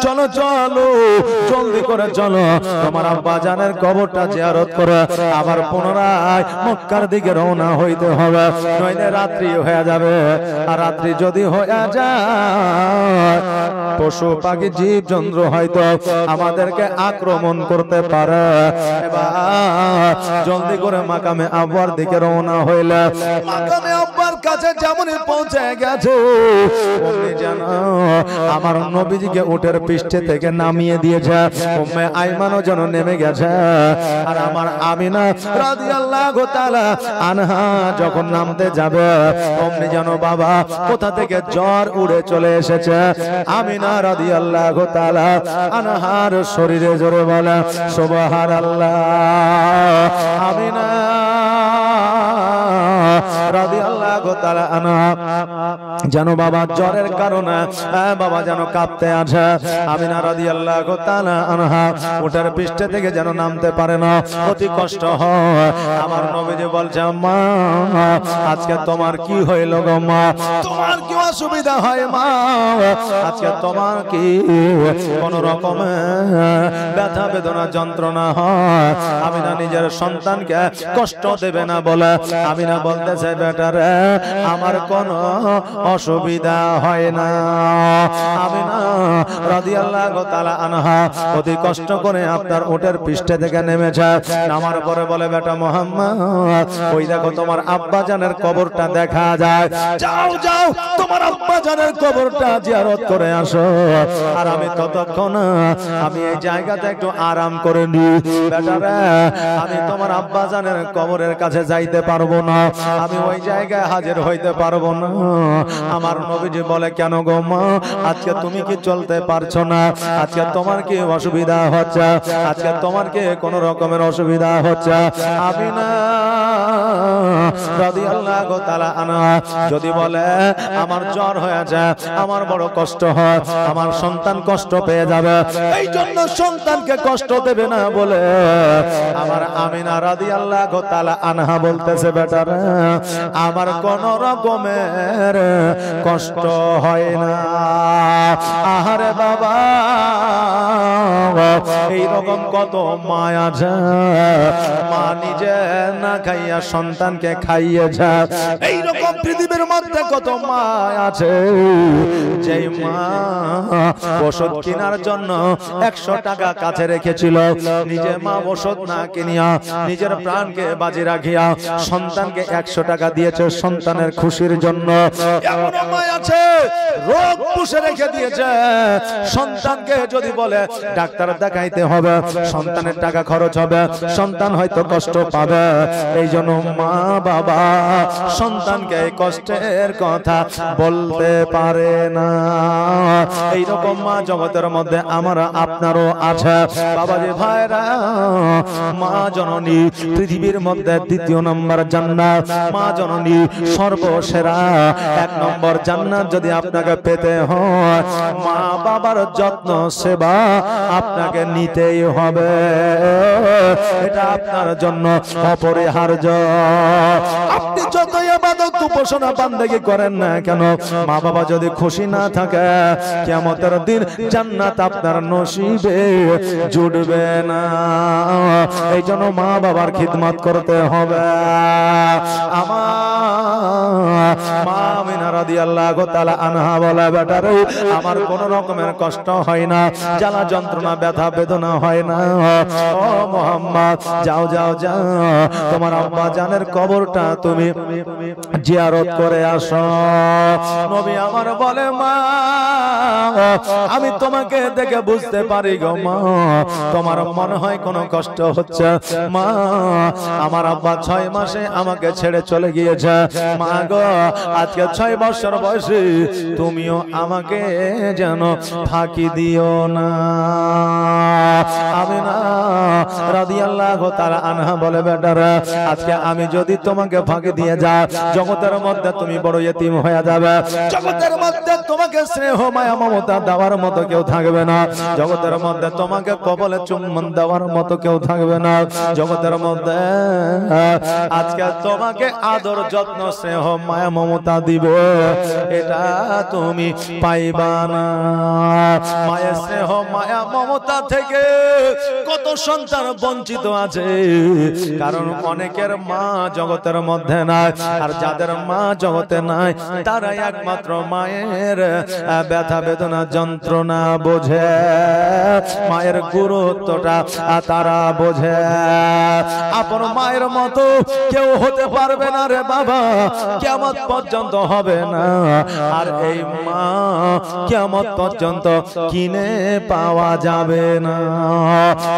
চলো চলো জলদি করে চলো, তোমার আব্বা জানের কবরটা জিয়ারত করে আবার পুনরায় মক্কার দিকে রওনা হইতে হবে, নইলে রাত্রি হয়ে যাবে। আর রাত্রি যদি হয়ে যায় পশু পাখি জীব জন্তু হয়তো আমাদেরকে আক্রমণ করতে পারে। এবার জলদি করে মাকামে আব্বার দিকে রওনা হইলে মাকামে আব্বার কাছে যেমনই পৌঁছে গেছে অমনি যেন আমার নবীজিকে উটের পৃষ্ঠে থেকে নামিয়ে দিয়েছে, উম্মে আইমানও যেন নেমে গেছে। আর আমার আমিনা রাদিয়াল্লাহু তাআলা আনহা যখন নামতে যাবে অমনি যেন বাবা কোথা থেকে জ্বর উড়ে চলে এসেছে। আমিনা রাদিয়াল্লাহু তাআলা আনহার শরীরে জোরে বলে সুবহানাল্লাহ। আমিনা রাদিয়াল্লাহু তাআলা আনহা যেন বাবা জ্বরের কারণে বাবা যেন কাঁপতে আছে। আমিনা রাদিয়াল্লাহু তাআলা আনহা উটের পৃষ্ঠে থেকে যেন নামতে পারে না, অতি কষ্ট হয়। আমার নবীজি বলছে, মা আজকে তোমার কি হইল গো মা? তোমার কি অসুবিধা হয় মা? আজকে তোমার কি কোন রকমের ব্যথা বেদনা যন্ত্রণা হয়? আমিনা নিজের সন্তানকে কষ্ট দেবে না বলে আমিনা বলতেছে, বেটারে আমার কোনো অসুবিধা হয় না। আমিনা রাদিয়াল্লাহু তাআলা আনহা অতি কষ্ট করে আপনার উটের পৃষ্ঠে থেকে নেমেছে। নামার পরে বলে, বেটা মুহাম্মদ ওই দেখো তোমার আব্বা জানের কবরটা দেখা যায়, যাও যাও তোমার আব্বা জানের কবরটা জিয়ারত করে আসো। আর আমি ততক্ষণ আমি এই জায়গাতে একটু আরাম করে নি। বেটারে আমি তোমার আব্বা জানের কবরের কাছে যাইতে পারবো না, আমি ওই জায়গায় হাজির হইতে পারবো না। আমার নবীজি বলে, কেন গো মা আজকে তুমি কি চলতে পারছো না? আজকে তোমার কি অসুবিধা হচ্ছে? আজকে তোমার কি কোন রকমের অসুবিধা হচ্ছে? আমিনা রাদিয়াল্লাহু তাআলা আনহা যদি বলে আমার জ্বর হয়েছে, আমার বড় কষ্ট হয়, আমার সন্তান কষ্ট পেয়ে যাবে, এই জন্য সন্তানকে কষ্ট দেবে না বলে আমার আমিনা রাদিয়াল্লাহু তাআলা আনহা বলতেছে, বেটারা আমার কোন রকমের কষ্ট হয় না। আহারে বাবা এইরকম কত মা আছে, মা নিজে না খাইয়া সন্তানকে খাইয়েছে। এইরকম পৃথিবীর মধ্যে কত মা আছে যেই মা ওষুধ কেনার জন্য 100 টাকা কাছে রেখেছিল, নিজে মা ওষুধ না কিনিয়া নিজের প্রাণকে বাজি রাখিয়া সন্তানকে 100 টাকা দিয়েছে সন্তানের খুশির জন্য। এমন মা আছে রোগ পুষে রেখে দিয়েছে, সন্তানকে যদি বলে ডাক্তার দেখাইতে হবে সন্তানের টাকা খরচ হবে, সন্তান হয়তো কষ্ট পাবে, এই জন্য মা বাবা সন্তানকে কষ্টের কথা বলতে পারে না। এইরকম মা জগতের মধ্যে আমার আপনারও আছে। বাবাজি ভাইরা, মা জননী পৃথিবীর মধ্যে 2 নম্বর জান্নাত, মা জননী সর্বসেরা 1 নম্বর জান্নাত যদি আপনাকে পেতে হয় মা বাবার যত্ন সেবা আপনাকে নিতেই হবে, এটা আপনার জন্য অপরিহার্য। আপনি যত ইবাদত উপাসনা উপাসনা বান্দেগি করেন না কেন, মা বাবা যদি খুশি না থাকে কিয়ামতের দিন জান্নাত আপনার নসিবে জুটবে না। এই জন্য মা বাবার খিদমত করতে হবে। আমার মা আমিনা রাদিয়াল্লাহু তাআলা আনহা বলে, বেটারে আমার কোনো রকমের কষ্ট হয় না, জ্বালা যন্ত্রণা ব্যথা বেদনা হয় না। ও মুহাম্মদ, যাও যাও যাও, তোমার আব্বা জানের কবরটা তুমি জিয়ারত করে আসো। নবী আমার বলে, মা আমি তোমাকে দেখে বুঝতে পারি গো মা, তোমার মনে হয় কোনো কষ্ট হচ্ছে। মা আমার আব্বা 6 মাসে আমাকে ছেড়ে চলে গিয়েছে। মা গো, আজকে 6 বছর বয়সে তুমিও আমাকে যেন ফাঁকি দিও না। আমিনা রাদিয়াল্লাহু তাআলা আনহা বলে, বেটারা আজকে আমি যদি তোমাকে ফাঁকি দিয়ে যাই, জগতের মধ্যে তুমি বড় ইতিম হয়ে যাবে। জগতের মধ্যে তোমাকে স্নেহ মায়া মমতা দেওয়ার মতো কেউ থাকবে না। জগতের মধ্যে তোমাকে কবলে চুম্বন দেওয়ার মতো কেউ থাকবে না। জগতের মধ্যে আজকে তোমাকে আদর যত্ন স্নেহ মায়া মমতা দিবে, এটা তুমি পাইবা না। মায়ের স্নেহ মায়া মমতা থেকে কত সন্তান বঞ্চিত আছে, কারণ অনেকের মা জগতের মধ্যে নাই, আর যাদের মা জগতে নাই তারাই একমাত্র মায়ের ব্যথা বেদনা যন্ত্রণা বোঝে, মায়ের গুরুত্বটা তারা বোঝে। আপন মায়ের মতো কেউ হতে পারবে না রে বাবা, কিয়ামত পর্যন্ত হবে না। আর এই মা কিয়ামত পর্যন্ত কিনে পাওয়া যাবে না।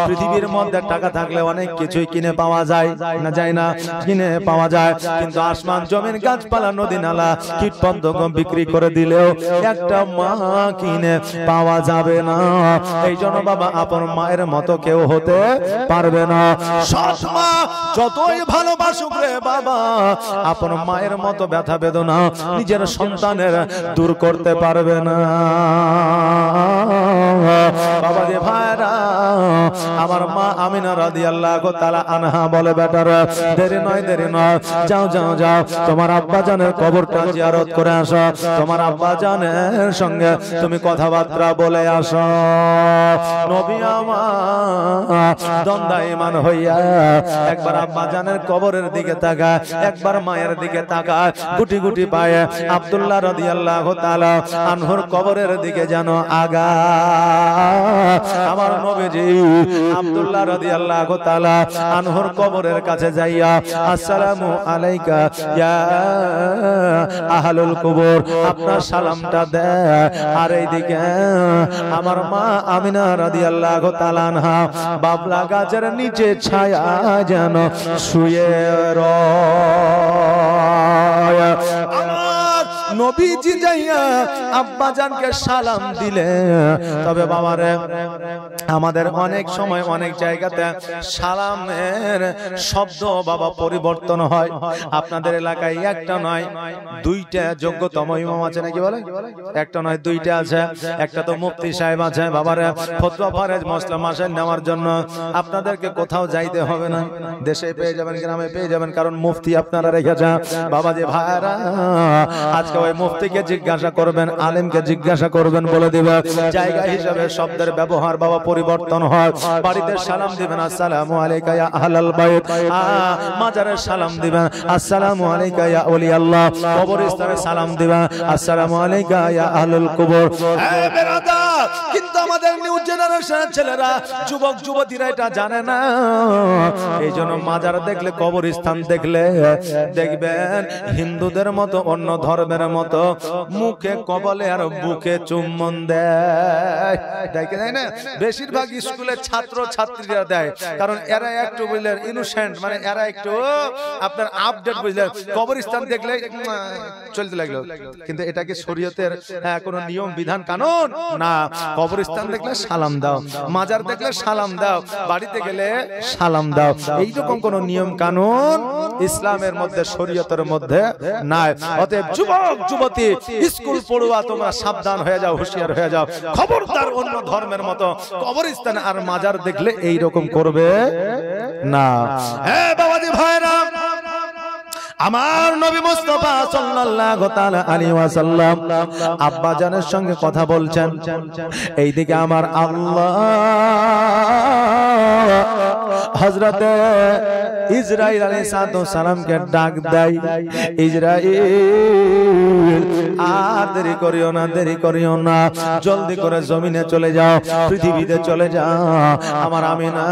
পৃথিবীর মধ্যে টাকা থাকলে অনেক কিছুই কিনে পাওয়া যায় না, যায় না, কিনে পাওয়া যায়, কিন্তু আসমান জমিন গাছপালা নদী নালা কীটপতঙ্গ বিক্রি করে দিলেও একটা মা কিনে পাওয়া যাবে না। এই জন্য বাবা আপন মায়ের মতো কেউ হতে পারবে না। সৎ মা যতই ভালোবাসুক রে বাবা, আপন মায়ের মতো ব্যথা বেদনা নিজের সন্তানের দূর করতে পারবে না। বাবা যে ভাইরা, আমার মা আমিনা রাদিয়াল্লাহু তাআলা আনহা বলে, বেটারা দেরি নয় দেরি নয়, যাও যাও যাও, তোমার আব্বা জানের কবরটা জিয়ারত করে আসো, তোমার আব্বা জানের সঙ্গে তুমি কথাবার্তা বলে আসো। নবী আমার দণ্ডায়মান হইয়া একবার আব্বা জানের কবরের দিকে তাকায়, একবার মায়ের দিকে তাকায়, গুটি গুটি পায়ে আব্দুল্লাহ রাদিয়াল্লাহু তাআলা আনহুর কবরের দিকে যেন আগা। আমার নবীজি আব্দুল্লাহ রাদিয়াল্লাহু তাআলা আনহুর কবরের কাছে যাইয়া, আসসালামু আলাইকা ইয়া আহলুল কবর, আপনার সালামটা দেয়। আর এইদিকে আমার মা আমিনা রাদিয়াল্লাহু তাআলা আনহা বাবলা গাছের নিচে ছায়া যেন শুয়ে রয়। নবীজি যাইয়া আব্বা জানকে সালাম দিলে, তবে বাবারে আমাদের অনেক সময় অনেক জায়গাতে সালামের শব্দ বাবা পরিবর্তন হয়। আপনাদের এলাকায় একটা নয় দুইটা যোগ্যতম ইমাম আছে নাকি বলে? একটা নয় দুইটা আছে। একটা তো মুফতি সাহেব আছে বাবারে, ফতোয়া ফারেজ মসলা মাসাইল নেওয়ার জন্য আপনাদেরকে কোথাও যাইতে হবে না, দেশে পেয়ে যাবেন, গ্রামে পেয়ে যাবেন, কারণ মুফতি আপনারা রেখেছেন। বাবা যে ভাইরা, আজকে ওই মুফতিকে জিজ্ঞাসা করবেন, আলেমকে জিজ্ঞাসা করবেন, বলে দিবে। জায়গা হিসাবে শব্দের ব্যবহার বাবা পরিবর্তন হয়। বাড়িতে সালাম দিবেন, আসসালামু আলাইকা ইয়া আহলাল বাইত। মাজারে সালাম দিবেন, আসসালামু আলাইকা ইয়া ওলি আল্লাহ। কবরস্থানে সালাম দিবেন, আসসালামু আলাইকা ইয়া আহলুল কবর। কিন্তু আমাদের নিউ জেনারেশনের ছেলেরা, যুবক যুবতীরা এটা জানে না। এই জন্য মাজার দেখলে, কবরস্থান দেখলে দেখবেন হিন্দুদের মতো, অন্য ধর্মের মতো মুখে কবলে আর বুকে চুম্বন দেয়। তাই না? বেশিরভাগ স্কুলের ছাত্র ছাত্রীরা দেয়, কারণ এরা একটু বুঝলেন ইনোসেন্ট, মানে এরা একটু আপনার আপডেট বুঝলেন। কবরস্থান দেখলে চলতে লাগলো, কিন্তু এটা কি শরীয়তের কোনো নিয়ম বিধান কানুন না। কবরস্থান দেখলে সালাম দাও, মাজার দেখলে সালাম দাও, বাড়িতে গেলে সালাম দাও, এইরকম কোন নিয়ম কানুন ইসলামের মধ্যে, শরীয়তের মধ্যে নাই। অতএব যুবক যুবতী, স্কুল পড়ুয়া, তোমরা সাবধান হয়ে যাও, হুঁশিয়ার হয়ে যাও। খবরদার অন্য ধর্মের মতো কবরস্থান আর মাজার দেখলে এই রকম করবে না। হ্যাঁ বাবাজি ভাইরা, আমার নবী মুস্তাফা সাল্লাল্লাহু তাআলা আলাইহি ওয়াসাল্লাম আব্বা জানের সঙ্গে কথা বলছেন। এইদিকে আমার আল্লাহ হযরতে ইসরাইল আলাইহিস সালামকে ডাক দেয়, ইসরাইল আর দেরি করিও না, দেরি করিও না, জলদি করে জমিনে চলে যাও, পৃথিবীতে চলে যাও। আমার আমিনা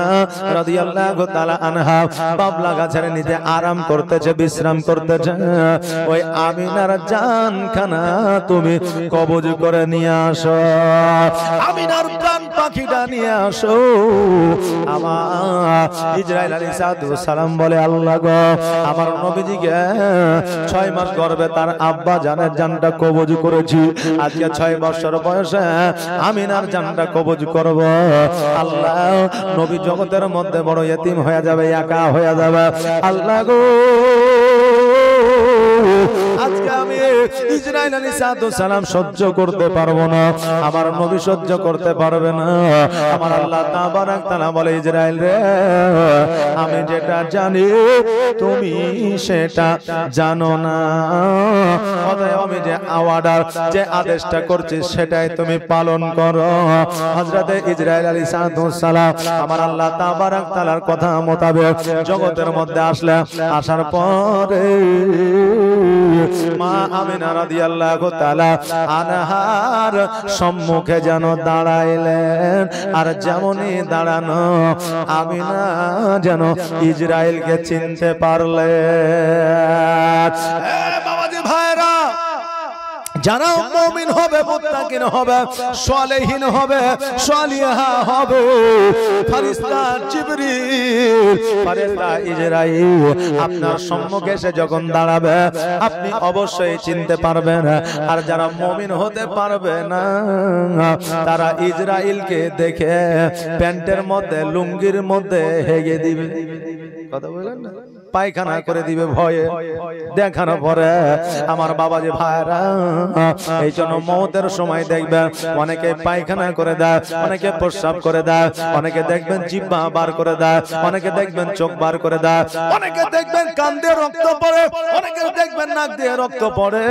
রাদিয়াল্লাহু তাআলা আনহা বাবলা গাছের নিচে আরাম করতেছে, বিশ্রাম করতেছে। ওই আমিনার জানখানা তুমি কবজ করে নিয়ে আসো, আমিনার প্রাণ পাখিটা নিয়ে আসো। আমার ইসরাইল আলাইহিস সালাম বলে, আল্লাহ গো, আমার নবীজিকে 6 মাস গর্ভে তার আব্বা জানের জানটা কবজ করেছি, আজকে 6 বছর বয়সে আমিনার জানটা কবজ করব। আল্লাহ, নবী জগতের মধ্যে বড় ইতিম হয়ে যাবে, একা হয়ে যাবে। আল্লাহ গো, আজকে আমি ইসরাইল আলাইহিস সালাম সহ্য করতে পারবো না, আমার নবী সহ্য করতে পারবে না। আমার আল্লাহ তাবারাক তাআলা বলে, ইসরাইল রে, আমি যেটা জানি তুমি সেটা জানো না, অতএব আমি যে অর্ডার, যে আদেশটা করছি সেটাই তুমি পালন করো। হযরতে ইসরাইল আলাইহিস সালাম আমার আল্লাহ তাবারাক তাআলার কথা মোতাবেক জগতের মধ্যে আসলে, আসার পরে মা আমিনা রাদিয়াল্লাহু তাআলা আনহার সম্মুখে যেন দাঁড়াইলেন, আর যেমনই দাঁড়ানো আমিনা যেন ইসরাইলকে চিনতে পারলেন। বাবাজি ভাইরা, যারা মুমিন হবে, মুত্তাকিন হবে, সালেহীন হবে, সালিহা হবে, ফেরেশতা জিবরিল, ফেরেশতা ইসরাইল আপনার সম্মুখে এসে যখন দাঁড়াবে, আপনি অবশ্যই চিনতে পারবেন। আর যারা মুমিন হতে পারবে না, তারা ইসরাইলকে দেখে প্যান্টের মধ্যে, লুঙ্গির মধ্যে হেগে দিবে। কথা বলেন না, পায়খানা করে দিবে ভয়ে। দেখানোর পরে আমার বাবাজি ভাইরা, এই জন্য মওতের সময় দেখবেন অনেকে পায়খানা করে দেয়, অনেকে প্রস্রাব করে দেয়, অনেকে দেখবেন জিহ্বা বার করে দেয়, অনেকে দেখবেন চোখ বার করে দেয়, অনেকে দেখবেন কান দিয়ে রক্ত পড়ে, অনেকে দেখবেন নাক দিয়ে রক্ত পড়ে,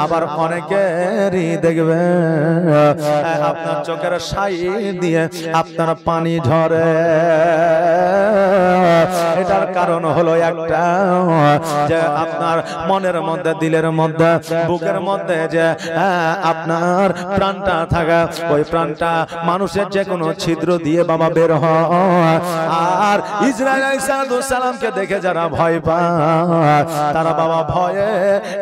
আবার অনেকেরই দেখবেন আপনার চোখের সাইড দিয়ে আপনার পানি ঝরে। এটার কারণ হলো একটা, যে আপনার মনের মধ্যে, দিলের মধ্যে, বুকের মধ্যে যে আপনার প্রাণটা থাকা, ওই প্রাণটা মানুষের যে কোনো ছিদ্র দিয়ে বাবা বের হয়। আর ইসরাইল আলাইহিস সালামকে দেখে যারা ভয় পায়, তারা বাবা ভয়ে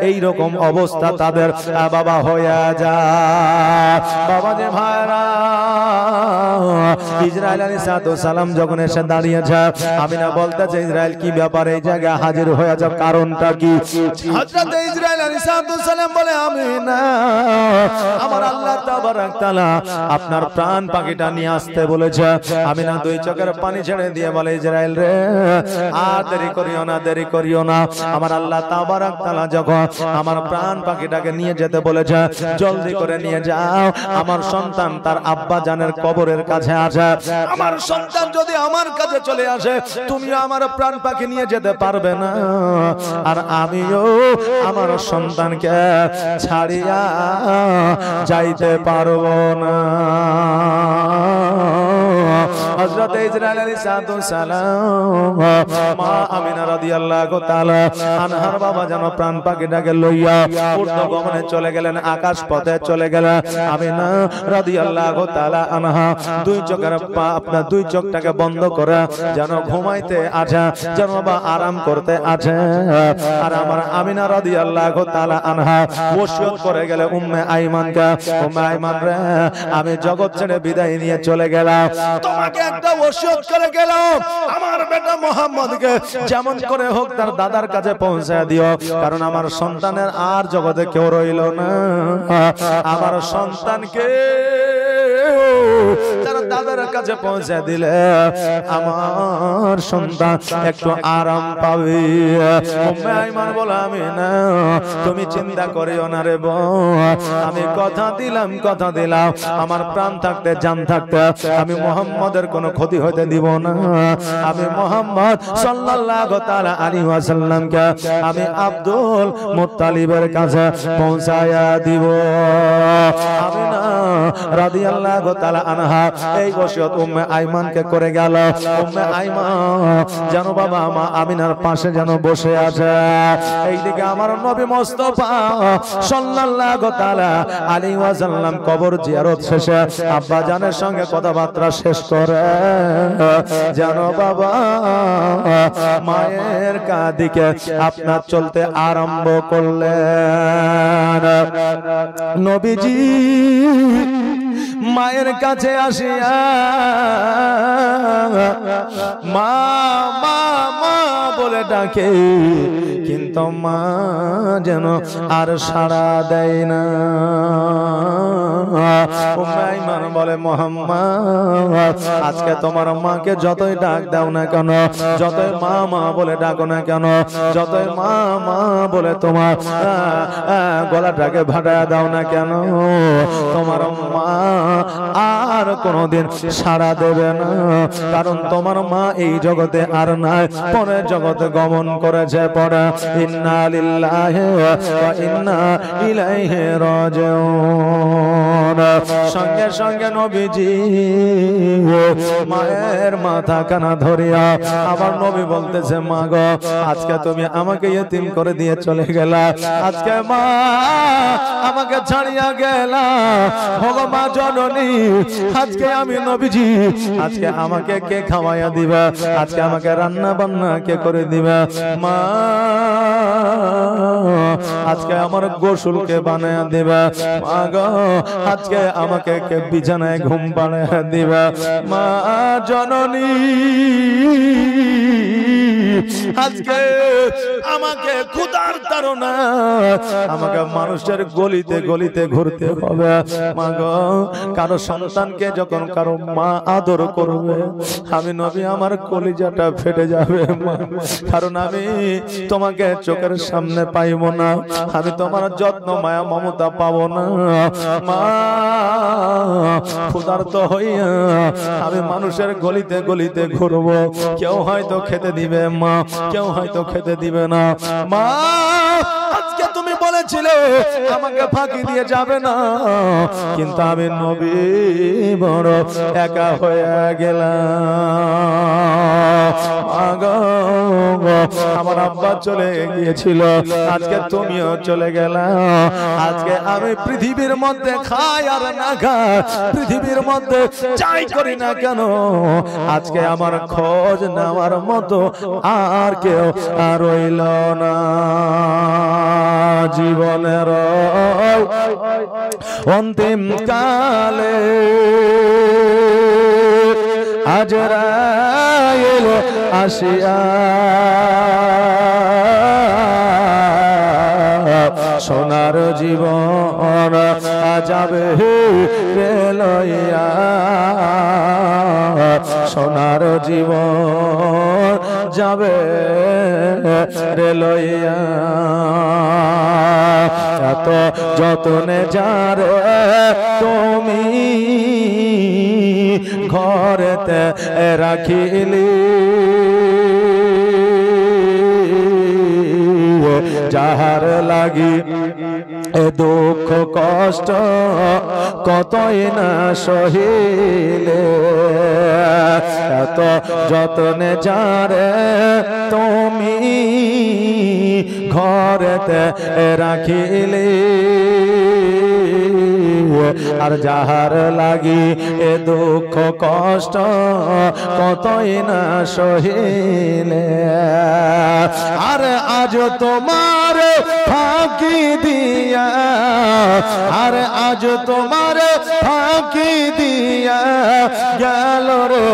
এইরকম অবস্থা তাদের বাবা হয়ে যায়। বাবা যে ভাইরা, ইসরাইল আলাইহিস সালাম যখন এসে দাঁড়িয়েছে, আমিনা বলতেছে, ইসরাইল কি ব্যাপার, এই জায়গায় হাজির হয়ে যাও, কারণটা কি? হযরত ইসরাইল আলাইহিস সালাম বলে, আমিনা, আমার আল্লাহ তাবারাক তাআলা আপনার প্রাণ পাখিটা নিয়ে আসতে বলেছে। আমিনা 2 চোখের পানি ছেড়ে দিয়ে বলে, ইসরাইল রে, আর দেরি করিও না, দেরি করিও না। আমার আল্লাহ তাবারাক তাআলা যখন আমার প্রাণ পাখিটাকে নিয়ে যেতে বলেছে, জলদি করে নিয়ে যাও। আমার সন্তান তার আব্বা জানের কবরের কাছে আসে। আমার সন্তান যদি আমার কাছে চলে আসে, তুমিও আমার প্রাণ পাখি নিয়ে যেতে পারবে না, আর আমিও আমার সন্তানকে ছাড়িয়া যাইতে পারবো না। হযরত ইসরাইল আলাইহিস সালাম মা আমিনা রাদিয়াল্লাহু তাআলা আনহার বাবা যেন প্রাণ পাখিটাকে লইয়া ঊর্ধ্বগমনে চলে গেলেন, আকাশ পথে চলে গেলেন। আমিনা রাদিয়াল্লাহু তাআলা আনহা 2 চোখের আপনার 2 চোখটাকে বন্ধ করে যেন ঘুমাইতে আছে, যেন বাবা আরাম করতে আছে। আর আমার আমিনা রাদিয়াল্লাহু তাআলা আনহা ওসিয়ত করে গেলে উম্মে আইমানকে, উম্মে আইমান রে, আমি জগৎ ছেড়ে বিদায় নিয়ে চলে গেলাম, তোমাকে একটা ওসিয়ত করে গেলাম, আমার বেটা মুহাম্মদকে যেমন করে হোক তার দাদার কাছে পৌঁছে দিও, কারণ আমার সন্তানের আর জগতে কেউ রইল না। আমার সন্তানকে তার দাদার কাছে পৌঁছে দিলে আমার সন্তান একটু আরাম পাবে। উম্মে আইমান বলে আমি না, তুমি চিন্তা করিও না রে বোন, আমি কথা দিলাম আমার প্রাণ থাকতে জান থাকতে আমি মুহাম্মদের কোনো ক্ষতি হতে দিব না। আমি মুহাম্মদ সাল্লাল্লাহু তাআলা আলাইহি ওয়াসাল্লামকে আমি আব্দুল মুত্তালিবের কাছে পৌঁছায়া দিব। আমিনা রাদিয়াল্লাহু তাআলা আনহা এই ওসিয়ত উম্মে আইমানকে করে গেল। উম্মে আইমান যেন বাবা মা আমিনার পাশে যেন বসে আছে। এইদিকে আমার নবী মুস্তাফা সাল্লাল্লাহু তাআলা আলাইহি ওয়াসাল্লাম কবর জিয়ারত শেষে আব্বা জানের সঙ্গে কথাবার্তা শেষ করে যেন বাবা মায়ের কাদিকে আপনার চলতে আরম্ভ করলেন। নবীজি মায়ের কাছে আসিয়া মা মা মা বলে ডাকে, কিন্তু মা যেন আর সাড়া দেয় না। উম্মে আইমান বলে মুহাম্মদ আজকে তোমার মাকে যতই ডাক দাও না কেন, যতই মা মা বলে ডাকো না কেন, যতই মা মা বলে তোমার গলাটাকে ভাড়া দাও না কেন, তোমার মা আর কোনদিন সাড়া দেবে না। কারণ তোমার মা এই জগতে আর নাই, পরের জগতে গমন করেছে। পড়া ইন্না লিল্লাহি ওয়া ইন্না ইলাইহি রাজিউন। সঙ্গে সঙ্গে নবীজি মায়ের মাথা কানা ধরিয়া আবার নবী বলতেছে, মা গো আজকে তুমি আমাকে ইতিম করে দিয়ে চলে গেলা, আজকে মা আমাকে ছাড়িয়া গেলা। ভগবান মা জননী, আজকে আমি নবীজি আজকে আমাকে কে খাওয়াইয়া দিবা, আজকে আমাকে রান্না বান্না কে করে দিবা। মা আজকে আমার গোসলকে বানায়া দিবা। মা গো আজকে আমাকে কে বিছানায় ঘুম পাড়াইয়া দিবা। মা জননী আজকে আমাকে ক্ষুধার তাড়না আমাকে মানুষের গলিতে গলিতে ঘুরতে হবে। মা গো কারো সন্তানকে যখন কারো মা আদর করবে আমি নবী আমার কলিজাটা ফেটে যাবে মা। কারণ আমি তোমাকে চোখের সামনে পাইব না, আমি তোমার যত্ন মায়া মমতা পাবো না। মা ক্ষুধার্ত হইয়া আমি মানুষের গলিতে গলিতে ঘুরবো, কেউ হয়তো খেতে দিবে মা, কেউ হয়তো খেতে দিবে না। মা আজকে তুমি বলেছিলে আমাকে ফাঁকি দিয়ে যাবে না, কিন্তু আমি নবী বড় একা হয়ে গেলাম। আমার আব্বা চলে গিয়েছিল, আজকে তুমিও চলে গেলা। আজকে আমি পৃথিবীর মধ্যে খাই আর না খাই, পৃথিবীর মধ্যে যাই করি না কেন, আজকে আমার খোঁজ নেওয়ার মতো আর কেউ আর রইল না। জীবনের অন্তিম কালে আজরাইল আসিয়া সোনার জীবন যাবে রে লইয়া, সোনার জীবন যাবে রে লইয়া। এত যতনে যারে তুমি ঘরেতে রাখিলি, যাহার লাগি এ দুঃখ কষ্ট কতই না সহিলে, এত যতনে যারে তুমি ঘরেতে রাখিলি, আর যাহার লাগি এ দুঃখ কষ্ট কতই না সহিলে। আর আজ তোমার ফাঁকি দিয়া, আর আজ তোমার ফাঁকি দিয়া গেল রে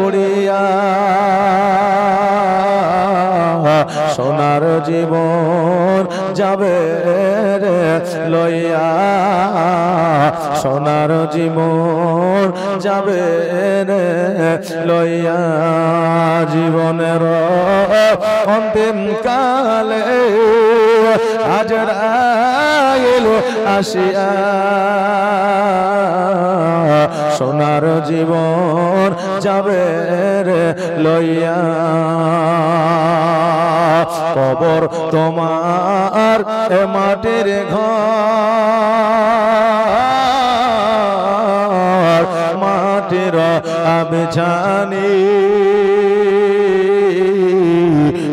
উড়িয়া, সোনার জীবন যাবে রে লইয়া সোনার জীবন যাবে রে লইয়া জীবনের অন্তিম কালে আজরাইল আসিয়া সোনার জীবন যাবে রে লইয়া কবর তোমার এ মাটির ঘর মাটির আমি জানি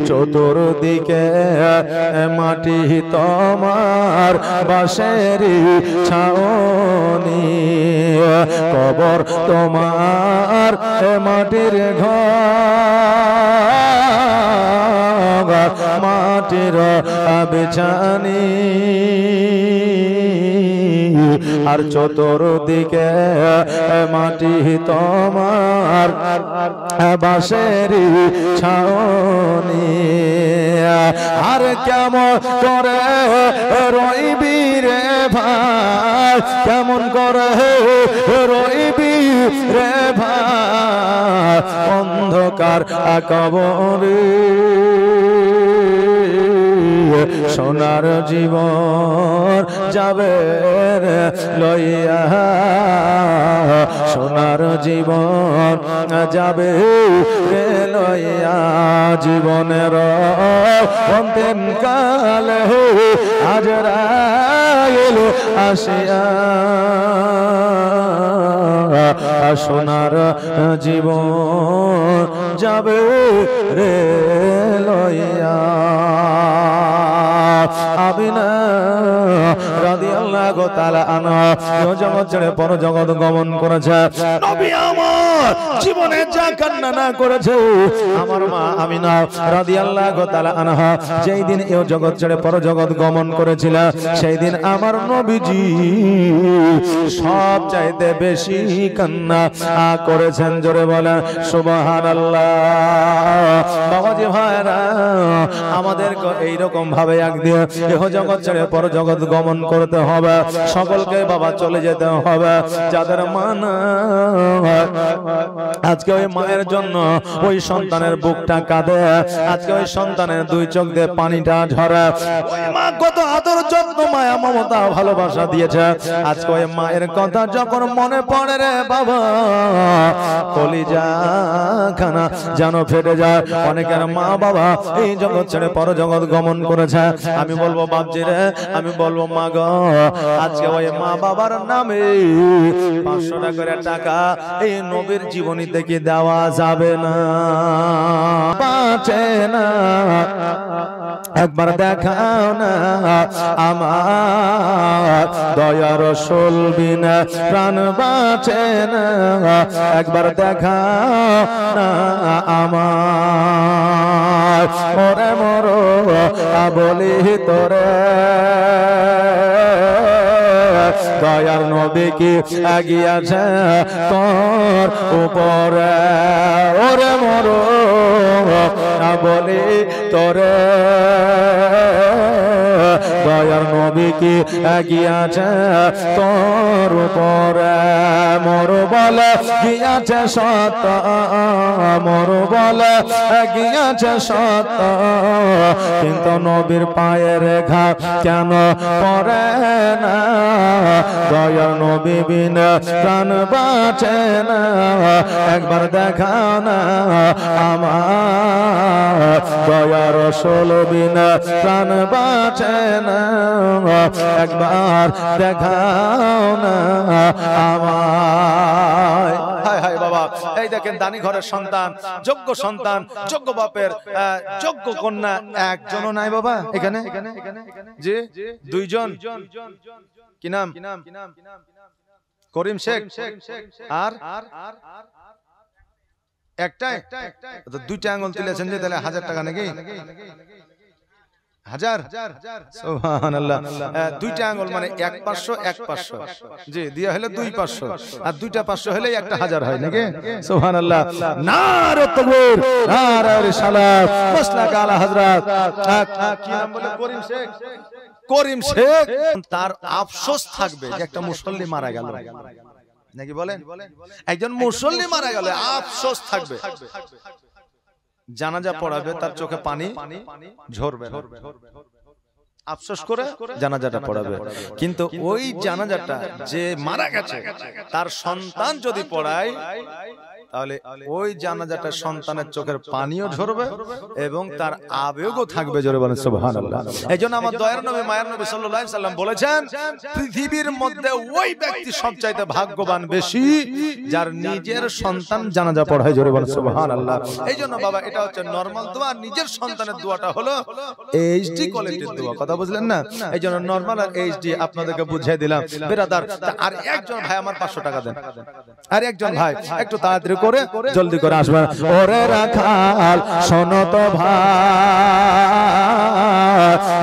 চতুর্দিকে মাটি তোমার বাঁশেরই ছাউনি কবর তোমার মাটির ঘর মাটির বিছানি আর চতুর্দিকে মাটি তোমার বাঁশেরই ছাউনি আর কেমন করে রইবি রে ভাই কেমন করে রইবি রে ভাই অন্ধকার কবরে সোনার জীবন যাবে রে লইয়া সোনার জীবন যাবে রে লইয়া জীবনের অন্তিম কালে আজরাইল আসিয়া সোনার জীবন যাবে রে লইয়া আমিনা রাদিয়াল্লাহু তাআলা আনহা জগৎ ছেড়ে পরজগৎ গমন করেছে নবী আমার জীবনে যা কান্না না করেছে আমার মা আমিনা রাদিয়াল্লাহু তাআলা আনহা যেই দিন এই জগৎ ছেড়ে পরজগৎ গমন করেছিল সেই দিন আমার নবীজি সব চাইতে বেশি কান্না করেছেন জোরে বলেন সুবহানাল্লাহ বাবাজি ভাইরা আমাদেরকে এইরকম ভাবে একদিন এহ জগৎ ছেড়ে পর জগৎ গমন করতে হবে সকলকে বাবা চলে যেতে হবে যাদের মা আজকে ওই মায়ের জন্য ওই সন্তানের বুকটা কাঁদে আজকে ওই সন্তানের দুই চোখ দিয়ে পানিটা ঝরে ওই মা কত আদর যত্ন মায়া মমতা ভালোবাসা দিয়েছে আজকে ওই মায়ের কথা যখন মনে পড়ে রে বাবা কলিজা খানা যেন ফেটে যায় অনেকের মা বাবা এই জগৎ ছেড়ে পর জগৎ গমন করেছে আমি বলবো বাপজি রে আমি বলবো মা গো আজকে ওই মা বাবার নামে 500 টাকা এই নবীর জীবনীতে কি দেওয়া যাবে না বাঁচে না একবার দেখাও না আমার দয়া রাসূল বিনা প্রাণ বাঁচে না একবার দেখাও না আমার ওরে মরো বলি তোরে দয়ার নবী কি আগিয়াছে তোর উপরে ওরে মরো বলি তোরে দয়ার নবী কি আগিয়াছে তোর উপরে মোর বলে গিয়াছে সত্য মোর বলে গিয়াছে সত্য কিন্তু নবীর পায়ের ঘা কেন পড়ে না দয়ার নবী বিনা প্রাণ বাঁচে না একবার দেখাও না আমার দয়ার রাসূল বিনা প্রাণ বাঁচে না একবার দেখাও না আমায় হায় হায় বাবা এই দেখেন দানি ঘরের সন্তান যোগ্য বাপের যোগ্য কন্যা একজনও নাই বাবা এখানে জি দুইজন কি নাম করিম শেখ আর একটাই দুইটা আঙুল তুলেছেন যে তাহলে 1000 টাকা নাকি হাজার, সুবহানাল্লাহ। দুইটা আঙ্গুল মানে 1 500 1 500, জি দিয়া হলো 2 500, আর দুইটা 500 হলে একটা 1000 হয় নাকি? সুবহানাল্লাহ। নারে তাকবীর, নারে রিসালাত, মাসলাক আলা হযরত কি নাম বলে? করিম শেখ। করিম শেখ তার আফসোস থাকবে যে একটা মুসল্লি মারা গেল, নাকি বলেন? একজন মুসল্লি মারা গেল আফসোস থাকবে, জানাজা পড়াবে তার চোখে পানি ঝরবে না, আফসোস করে জানাজাটা পড়াবে। কিন্তু ওই জানাজাটা যে মারা গেছে তার সন্তান যদি পড়ায় তাহলে ওই জানাজাটা সন্তানের চোখের পানিও ঝরবে এবং তার আবেগও থাকবে। জোরে বলেন সুবহানাল্লাহ। এইজন্য আমার দয়ার নবী মায়ের নবী সাল্লাল্লাহু আলাইহি সাল্লাম বলেছেন, পৃথিবীর মধ্যে ওই ব্যক্তি সবচাইতে ভাগ্যবান বেশি যার নিজের সন্তান জানাজা পড়ায়। জোরে বলেন সুবহানাল্লাহ। এইজন্য বাবা এটা হচ্ছে নরমাল দোয়া, নিজের সন্তানের দোয়াটা হলো এইচডি কোয়ালিটির দোয়া। কথা বুঝলেন না? এইজন্য নরমাল আর এইচডি আপনাদেরকে বুঝিয়ে দিলাম। বেরাদার, আর একজন ভাই আমার 500 টাকা দেন, আর একজন ভাই একটু তাড়াতাড়ি করে জলদি করে আসবেন। ওরে রাখাল শোনো তো ভাই,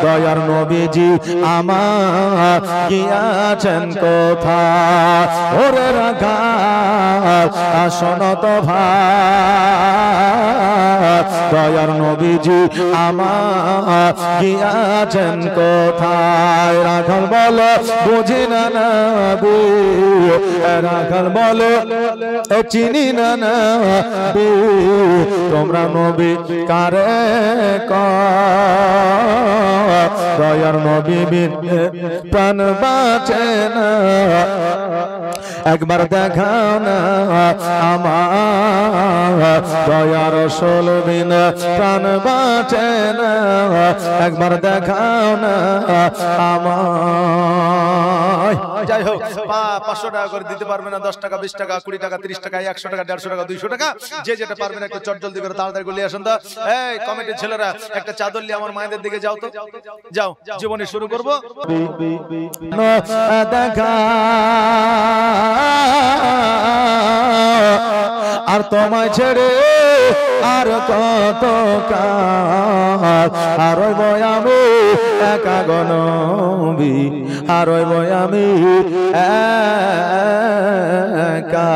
দয়ার নবীজি আমার গিয়াছেন কোথায়? ওরে রাখাল শোনো তো ভাই, দয়ার নবীজি আমার গিয়াছেন কোথায়? রাখাল বলো বুঝি না নবী, রাখাল বলো চিনি না নবী, তোমরা নবী কারে কয়? দয়ার নবী বিন প্রাণ বাঁচে না, একবার দেখাও না আমার দয়ার রাসূল বিন প্রাণ বাঁচে না, একবার দেখাও না আমার। যাই হোক, 500 টাকা করে দিতে পারবে না, 10 টাকা 20 টাকা 20 টাকা 30 টাকা 100 টাকা 150 টাকা 200 টাকা, যে যেটা পারবেন একটু চট জলদি করে তাড়াতাড়ি করে নিয়ে আসুন তো। এই কমিটির ছেলেরা একটা চাদর নিয়ে আমার মায়েদের দিকে যাও তো, যাও, জীবনে শুরু করবো। দেখা আর তোমায় ছেড়ে আর কত কাল, আর আমি একা গো নবী, আর আমি একা।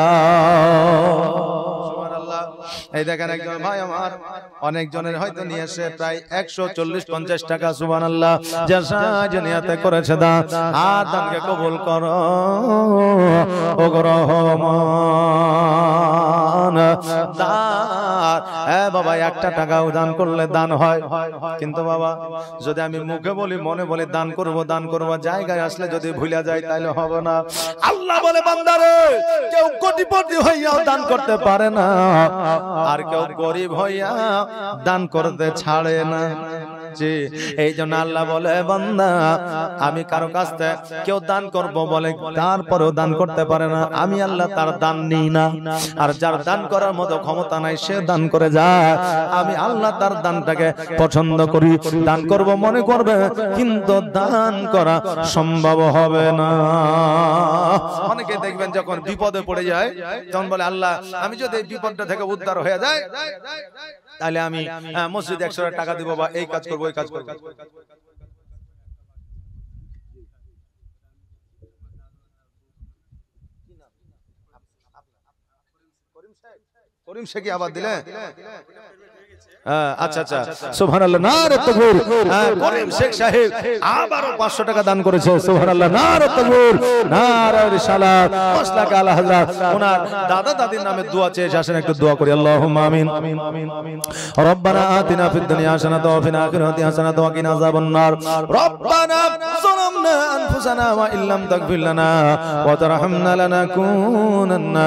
এই দেখেন একজন ভাই আমার অনেক জনের হয়তো নিয়ে এসে প্রায় 140-50 টাকা সুবহানাল্লাহ জাযা নিয়াতে করেছে দান, আর দানকে কবুল করো ও রহমান। দান বাবা, একটা টাকাও দান করলে দান হয়, কিন্তু বাবা যদি আমি মুখে বলি মনে বলি দান করব দান করব, জায়গায় আসলে যদি ভুলে যাই তাহলে হবে না। আল্লাহ বলে বান্দারে, কেউ কোটিপতি হইয়াও দান করতে পারে না, আর কেউ গরিব হইয়া দান করতে ছাড়ে না। এই জন্য আল্লাহ বলে বান্দা, আমি কারো কাছ থেকে কেউ দান করব বলে তারপরেও দান করতে পারে না, আমি আল্লাহ তার দান নিই না। আর যার দান করার মতো ক্ষমতা নাই সে দান করে যায়, আমি আল্লাহ তার দানটাকে পছন্দ করি। দান করব মনে করবে, কিন্তু দান করা সম্ভব হবে না। অনেকে দেখবেন যখন বিপদে পড়ে যায় তখন বলে, আল্লাহ আমি যদি এই বিপদটা থেকে উদ্ধার হয়ে যায় তাহলে আমি মসজিদে 100 টাকা দিব বা এই কাজ করবো ওই কাজ করবো। করিম শেখ আবার দিলে, আচ্ছা আচ্ছা সুবহানাল্লাহ, নারে তাকবীর। করিম শেখ সাহেব আবারও 500 টাকা দান করেছে, সুবহানাল্লাহ, নারে তাকবীর, নারে রিসালাত, মাসলাক আলা হযরত। ওনার দাদা দাদির নামে দোয়া চেয়ে আসেন, একটু দোয়া করি। আল্লাহুম্মা আমিন। রব্বানা আতিনা ফিদ দুনিয়া হাসানাতাও ওয়া ফিল আখিরাতি হাসানাতাও ওয়া কিনা আযাবান নার। রব্বানা যালামনা আনফুসানা ওয়া ইল্লাম তাগফির লানা ওয়া তারহামনা লানাকুনান্না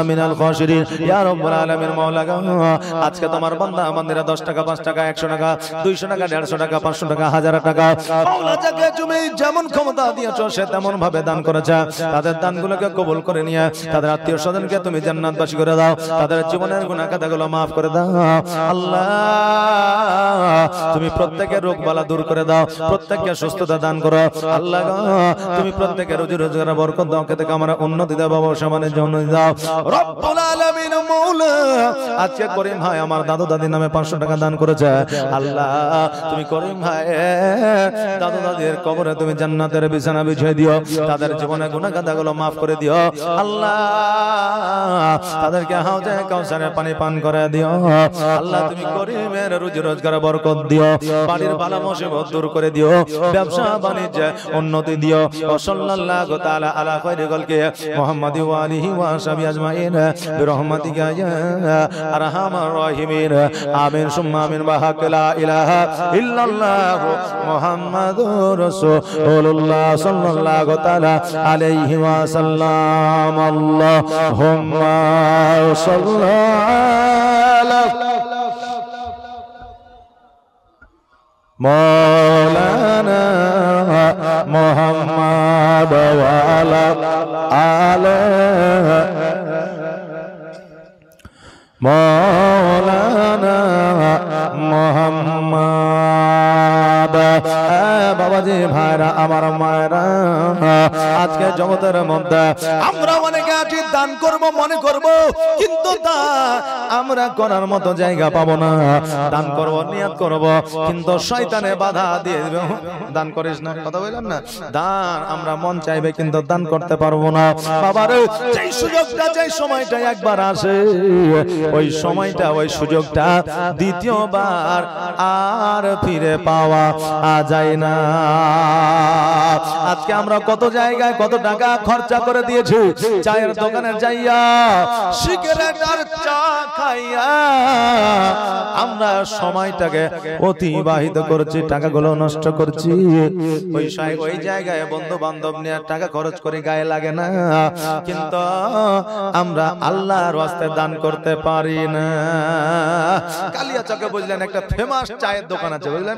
মিনাল খাসিরিন। ইয়া রাব্বুল আলামিন, মাওলা, আজকে তোমার বান্দা আমাদের 10 টাকা 5 টাকা 100 টাকা 200 টাকা 150 টাকা 500 টাকা 1000 টাকা মাওলা যাকে তুমি যেমন ক্ষমতা দিয়েছো সে তেমন ভাবে দান করেছে, তাদের দানগুলোকে কবুল করে নিয়ে তাদের আত্মীয় স্বজনকে তুমি জান্নাতবাসী করে দাও, তাদের জীবনের গুনাহ খাতাগুলো maaf করে দাও। আল্লাহ তুমি প্রত্যেকের রোগ বালা দূর করে দাও, প্রত্যেককে সুস্থতা দান করো। আল্লাহ গো তুমি প্রত্যেকের রুজি রোজগারে বরকত দাও, কে থেকে আমরা উন্নতি দাও, বাবা সমানের জন্য দাও রব্বুল আলামিন মওলা। আজকে করিম ভাই আমার দাদু দাদির নামে 500 টাকা দান করেছে আল্লাহ, তুমি করিম ভাই দাদু দাদির কবরে তুমি জান্নাতের বিছানা বিছিয়ে দিও, তাদের জীবনে গুনাহ কাদাগুলো maaf করে দিও আল্লাহ, তাদেরকে হাউজে কাউসারের পানি পান করে দিও আল্লাহ, তুমি করিমের রুজি রোজগারে বরকত দিও, বাড়ির বালা মুসিবত দূর করে দিও, ব্যবসা বাণিজ্যে উন্নতি দিও। ও সাল্লাল্লাহু তাআলা আলা খায়রি খালকি মুহাম্মাদি ওয়া আলিহি ওয়া সাহবিহি আজমাইন বিরহমাতিকা ইয়া আরহামার রাহিমিন আমিন সুম্মা আমিন বাহাক লা ইলাহা ইল্লাল্লাহ মুহাম্মাদুর রাসূলুল্লাহ সাল্লাল্লাহু তাআলা আলাইহি ওয়া সাল্লাম। আল্লাহুম্মা সাল্লি আলা মাওলানা মুহাম্মাদ ওয়া আলা আলি মাওলানা মুহাম্মাদ। বাবাজি ভাইরা আমার মায়েরা, আজকে জগতের মধ্যে আমরা অনেকে আছি দান করব মনে করব, কিন্তু আমরা করার মতো জায়গা পাবো না। দান করব নিয়ত করব, কিন্তু শয়তানে বাধা দিয়ে দিবে, দান করিস না, কথা বললাম না, দান আমরা মন চাইবে কিন্তু দান করতে পারবো না। বাবারে যেই সুযোগটা যেই সময়টা একবার আসে, ওই সময়টা ওই সুযোগটা দ্বিতীয়বার আর ফিরে পাওয়া যায় না। আজকে আমরা কত জায়গায় কত টাকা খরচা করে দিয়েছি, চায়ের দোকানে যাইয়া সিগারেট আর চা খাইয়া আমরা সময়টাকে অতিবাহিত করছি, টাকাগুলো নষ্ট করছি। ওই জায়গায় বন্ধু বান্ধব নিয়ে টাকা খরচ করে গায়ে লাগে না, কিন্তু আমরা আল্লাহর ওয়াস্তে দান করতে পারি না। কালিয়াচকে বুঝলেন একটা ফেমাস চায়ের দোকান আছে, বুঝলেন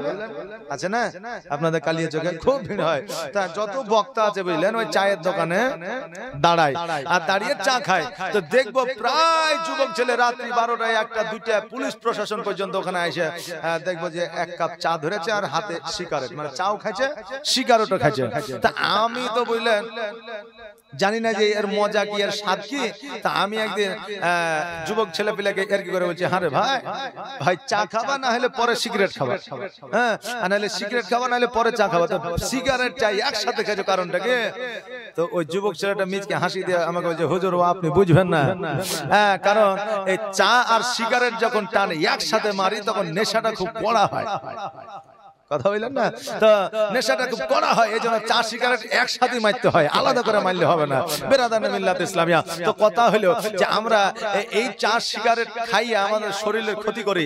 আছে না আপনাদের কালিয়াচকে, খুব ভিড় হয়, তা যত বক্তা আছে বুঝলেন ওই চায়ের দোকানে দাঁড়ায় আর দাঁড়িয়ে চা খায়। তো দেখবো প্রায় যুবক ছেলে রাত্রি 12টায় 1টা 2টা পুলিশ প্রশাসন পর্যন্ত ওখানে এসে দেখবো যে এক কাপ চা ধরেছে আর হাতে সিগারেট, মানে চাও খাইছে সিগারেটও খাইছে। তা আমি তো বুঝলেন জানি না যে এর মজা কি এর স্বাদ কি। তা আমি একদিন যুবক ছেলে পিলাকে এর কি করে বলছি, হ্যাঁ রে ভাই ভাই চা খাবা না হলে পরে সিগারেট খাবা, হ্যাঁ নাহলে সিগারেট খাবা নাহলে পরে চা খাবা, তো সিগারেট চাই একসাথে খাইছো কারণটা কি? তো ওই যুবক ছেলেটা মিচকে হাসি দিয়ে আমাকে বলছে, হুজুর আপনি বুঝবেন না, হ্যাঁ কারণ এই চা আর সিগারেট যখন টানে একসাথে মারি তখন নেশাটা খুব কড়া হয়, কথা বললেন না, তো নেশাটা খুব কড়া হয়, এই জন্য চা সিগারেট একসাথে মারতে হয়, আলাদা করে মারলে হবে না। বেরাদানে মিল্লাত ইসলামিয়া, তো কথা হলো যে আমরা এই চা সিগারেট খাইয়ে আমাদের শরীরের ক্ষতি করি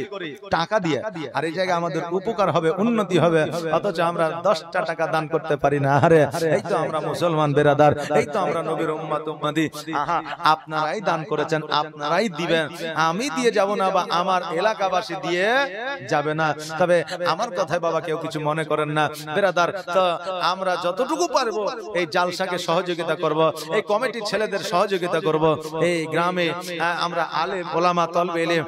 টাকা দিয়ে, আর এই জায়গায় আমাদের উপকার হবে, উন্নতি হবে, অথচ আমরা 10টা টাকা দান করতে পারি না। আরে এই তো আমরা মুসলমান বেরাদার, এই তো আমরা নবীর উম্মত উম্মতি, আপনারাই দান করেছেন, আপনারাই দিবেন, আমি দিয়ে যাব না বা আমার এলাকাবাসী দিয়ে যাবে না। তবে আমার কথায় বাবা কেউ কিছু মনে করেন না বেরাদার, তো আমরা যতটুকু পারবো এই জালসাকে সহযোগিতা করব, এই কমিটির ছেলেদের সহযোগিতা করব, এই গ্রামে আমরা আলেম ওলামা তলবে ইলম